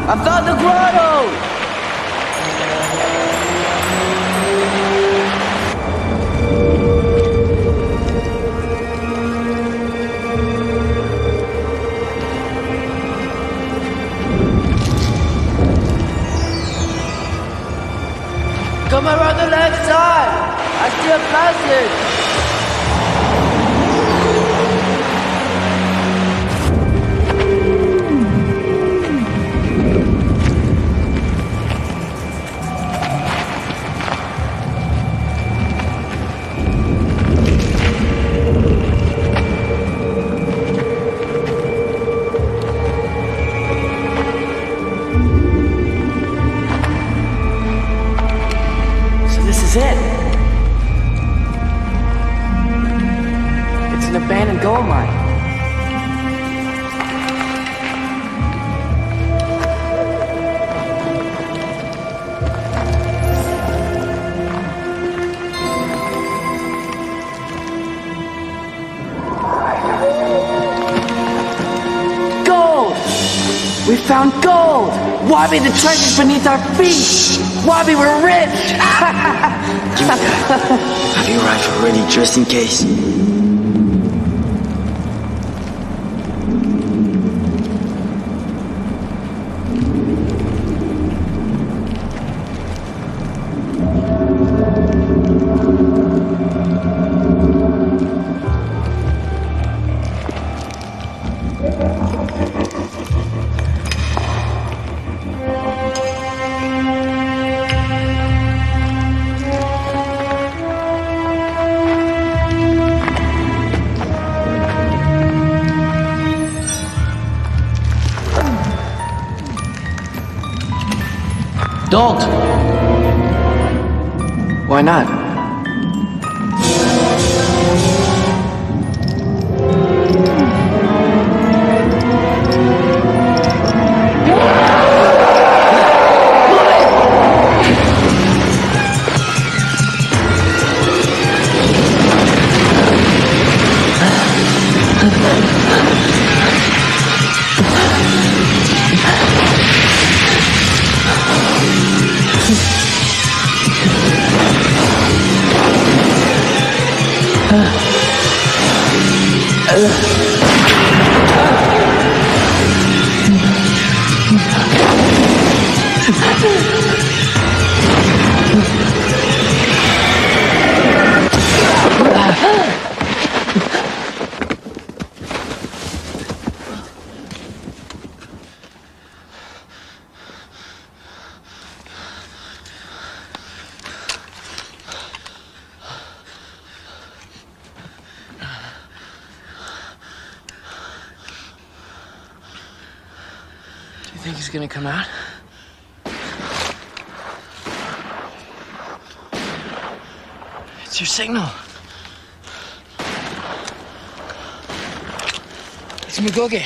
I found the grotto! Come around the left side! I see a passage! abandoned gold mine. We found gold! Wabi, the treasure's beneath our feet! Wabi, we're rich! Give me that. Have your rifle ready just in case. Don't! Why not? You think he's gonna come out? It's your signal. It's Mugoge.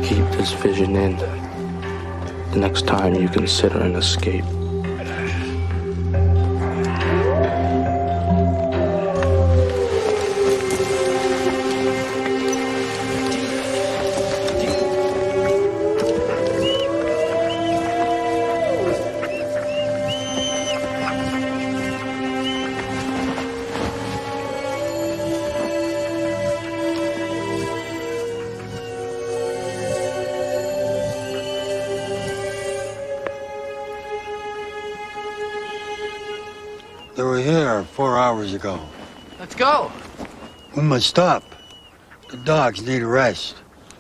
Keep this vision in. The next time you consider an escape. They were here 4 hours ago. Let's go. We must stop. The dogs need a rest.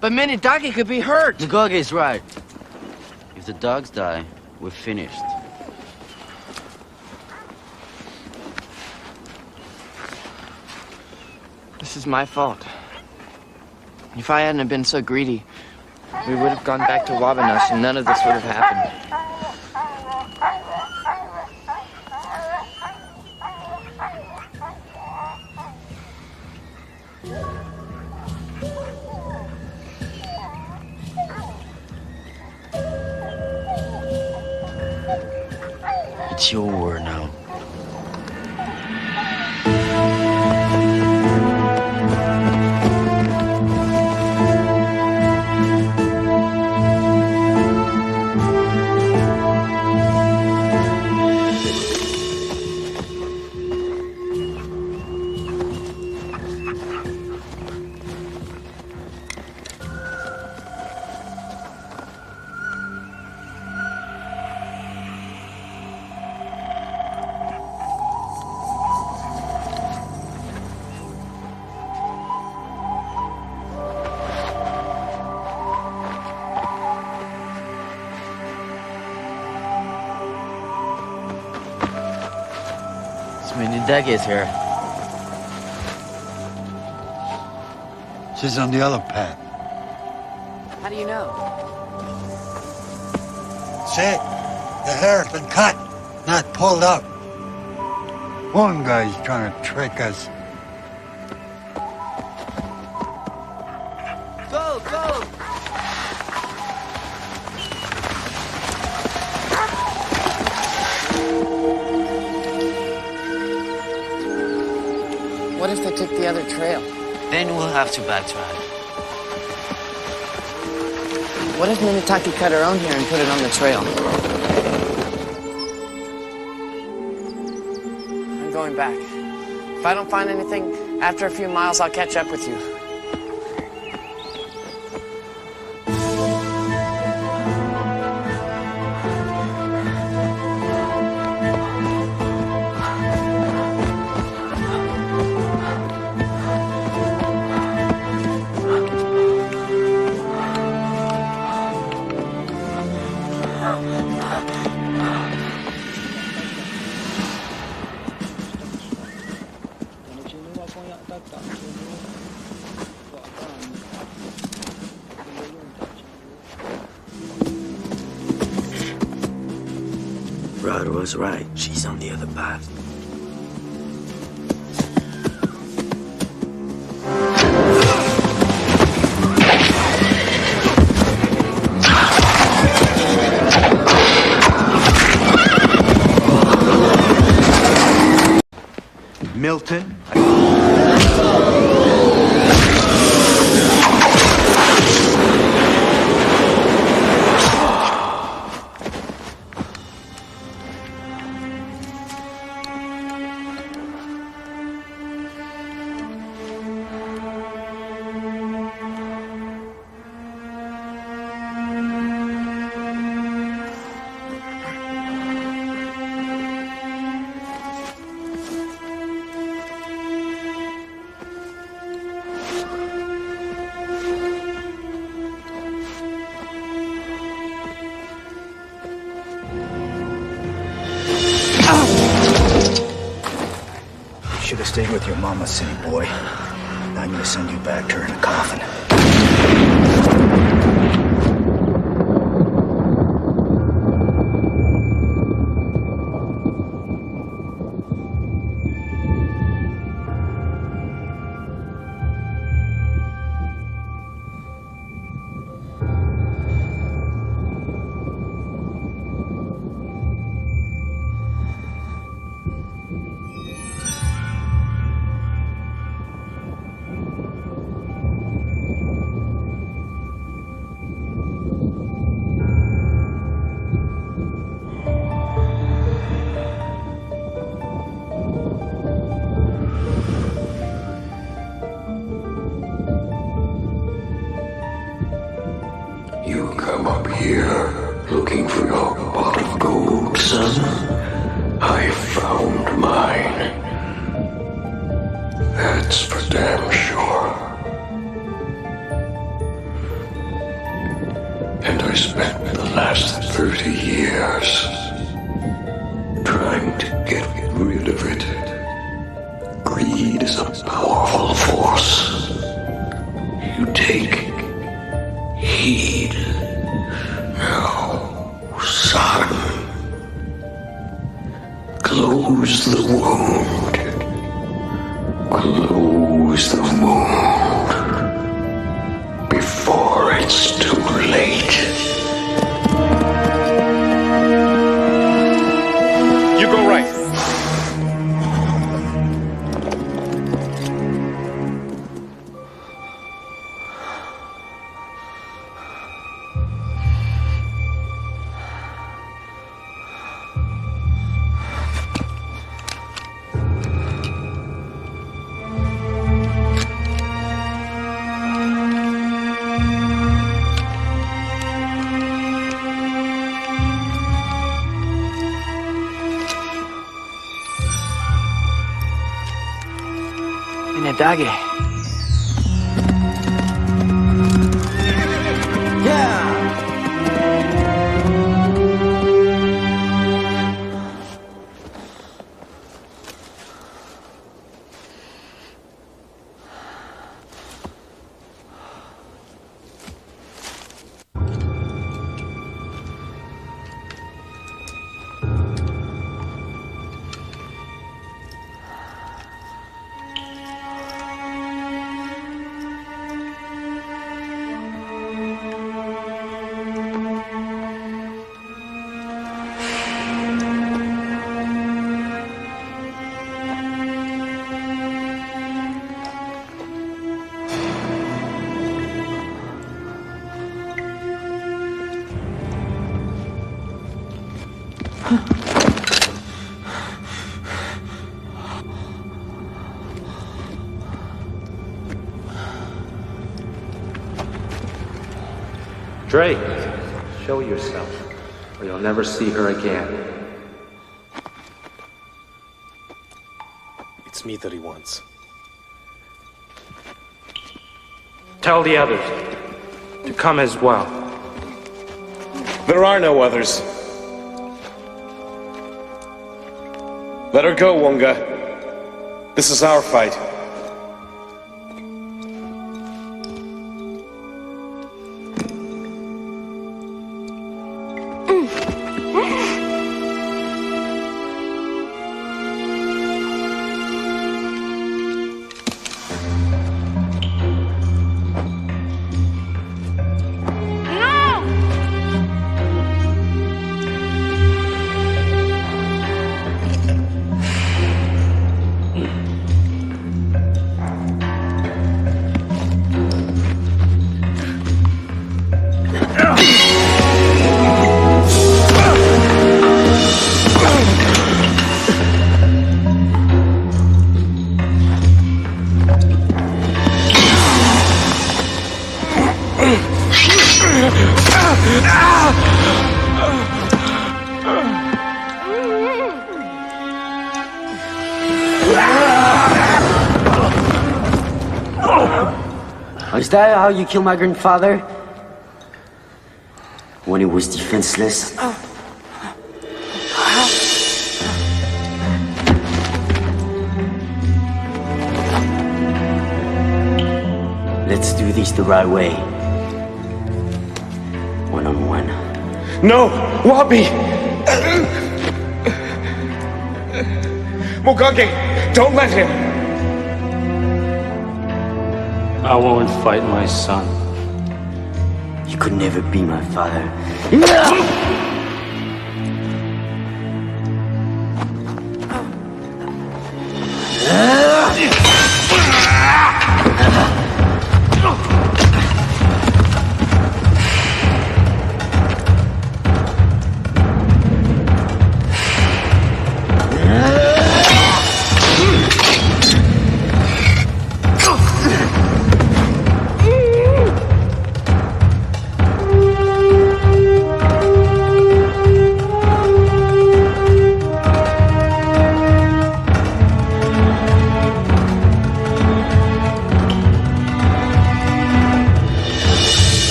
But Minidagi could be hurt. Mugoge's right. If the dogs die, we're finished. This is my fault. If I hadn't been so greedy, we would have gone back to Wabanaki and none of this would have happened. It's your war now. Minidegi is here. She's on the other path. How do you know? See? The hair's been cut, not pulled up. One guy's trying to trick us. Go, go! What if they took the other trail? Then we'll have to backtrack. What if Minitaki cut her own hair and put it on the trail? I'm going back. If I don't find anything, after a few miles, I'll catch up with you. Rod was right. She's on the other path. Milton? Should have stayed with your mama, city boy. Now I'm gonna send you back to her in a coffin. You come up here looking for your pot of gold, son? I found mine. That's for damn sure. And I spent the last 30 years trying to get rid of it. Greed is a powerful force. You take heed. Now, son, close the wound. Close the wound before it's too late. You go right. Minidagi. Yeah! Drake, show yourself, or you'll never see her again. It's me that he wants. Tell the others to come as well. There are no others. Let her go, Wunga. This is our fight. Is that how you killed my grandfather? When he was defenseless? Let's do this the right way. One-on-one. No! Wabi! Mugage! Don't let him! I won't fight my son. You could never be my father.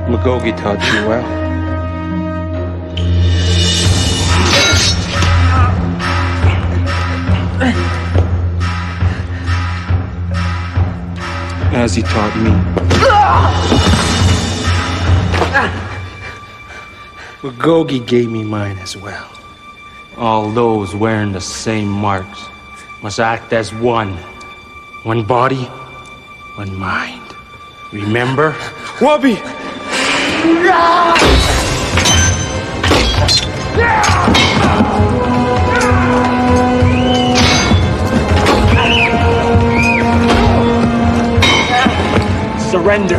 Magogi taught you well. As he taught me. Magogi gave me mine as well. All those wearing the same marks must act as one. One body, one mind. Remember? Wabi! Surrender.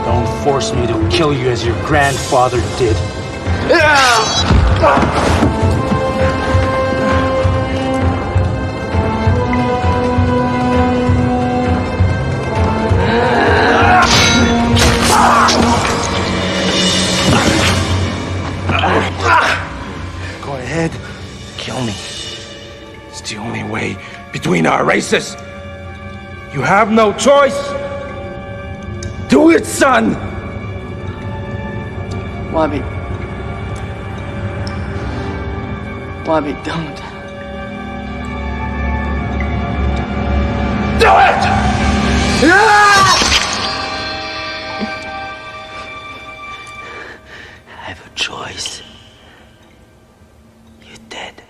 Don't force me to kill you as your grandfather did. Go ahead, kill me. It's the only way between our races. You have no choice. Do it, son! Wabi. Wabi, don't. Do it! I have a choice. You're dead.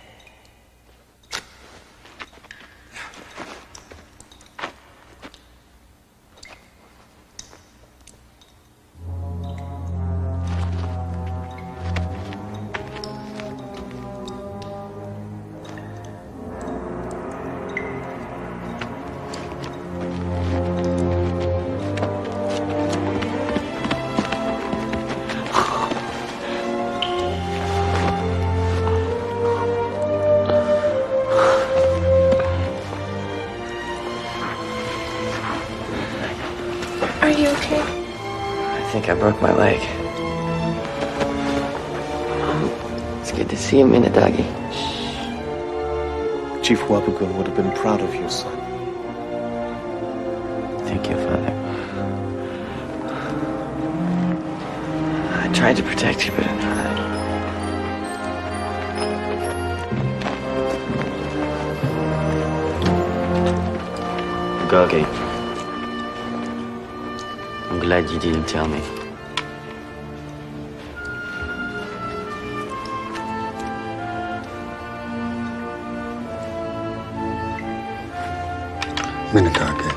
think I broke my leg. It's good to see you, Minadagi. Chief Wabagun would have been proud of you, son. Thank you, Father. I tried to protect you, but Gogi, I'm glad you didn't tell me. Minadagi.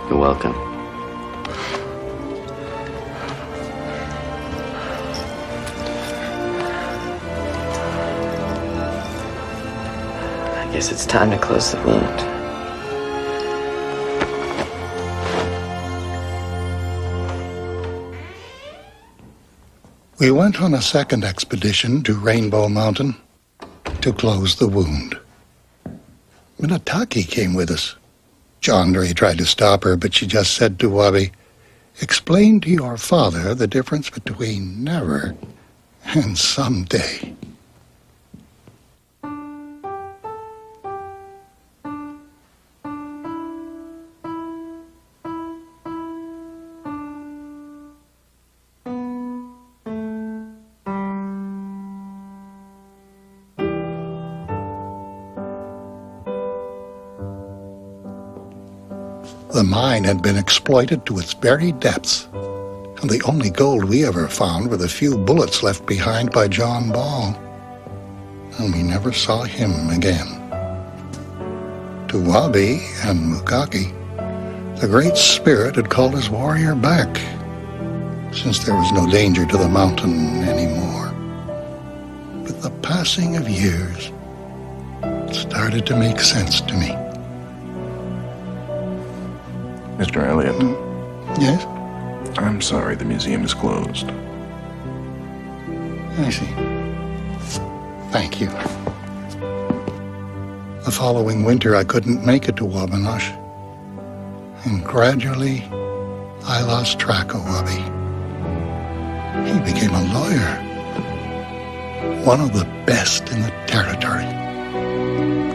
You're welcome. I guess it's time to close the wound. We went on a second expedition to Rainbow Mountain to close the wound. Minataki came with us. Chandra tried to stop her, but she just said to Wabi, "Explain to your father the difference between never and someday." The mine had been exploited to its very depths, and the only gold we ever found were the few bullets left behind by John Ball. And we never saw him again. To Wabi and Mukaki, the Great Spirit had called his warrior back, since there was no danger to the mountain anymore. With the passing of years, it started to make sense to me. Mr. Elliot. Yes? I'm sorry the museum is closed. I see. Thank you. The following winter, I couldn't make it to Wabanaki. And gradually, I lost track of Wabi. He became a lawyer. One of the best in the territory.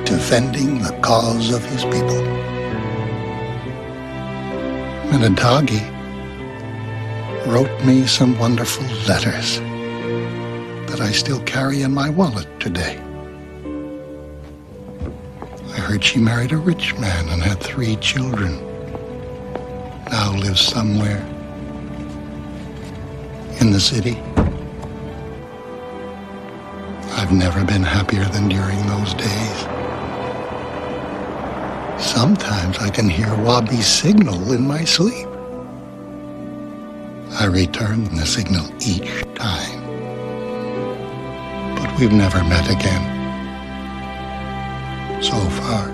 Defending the cause of his people. Minadagi wrote me some wonderful letters that I still carry in my wallet today. I heard she married a rich man and had 3 children. Now lives somewhere in the city. I've never been happier than during those days. Sometimes I can hear Wabi's signal in my sleep. I return the signal each time. But we've never met again. So far.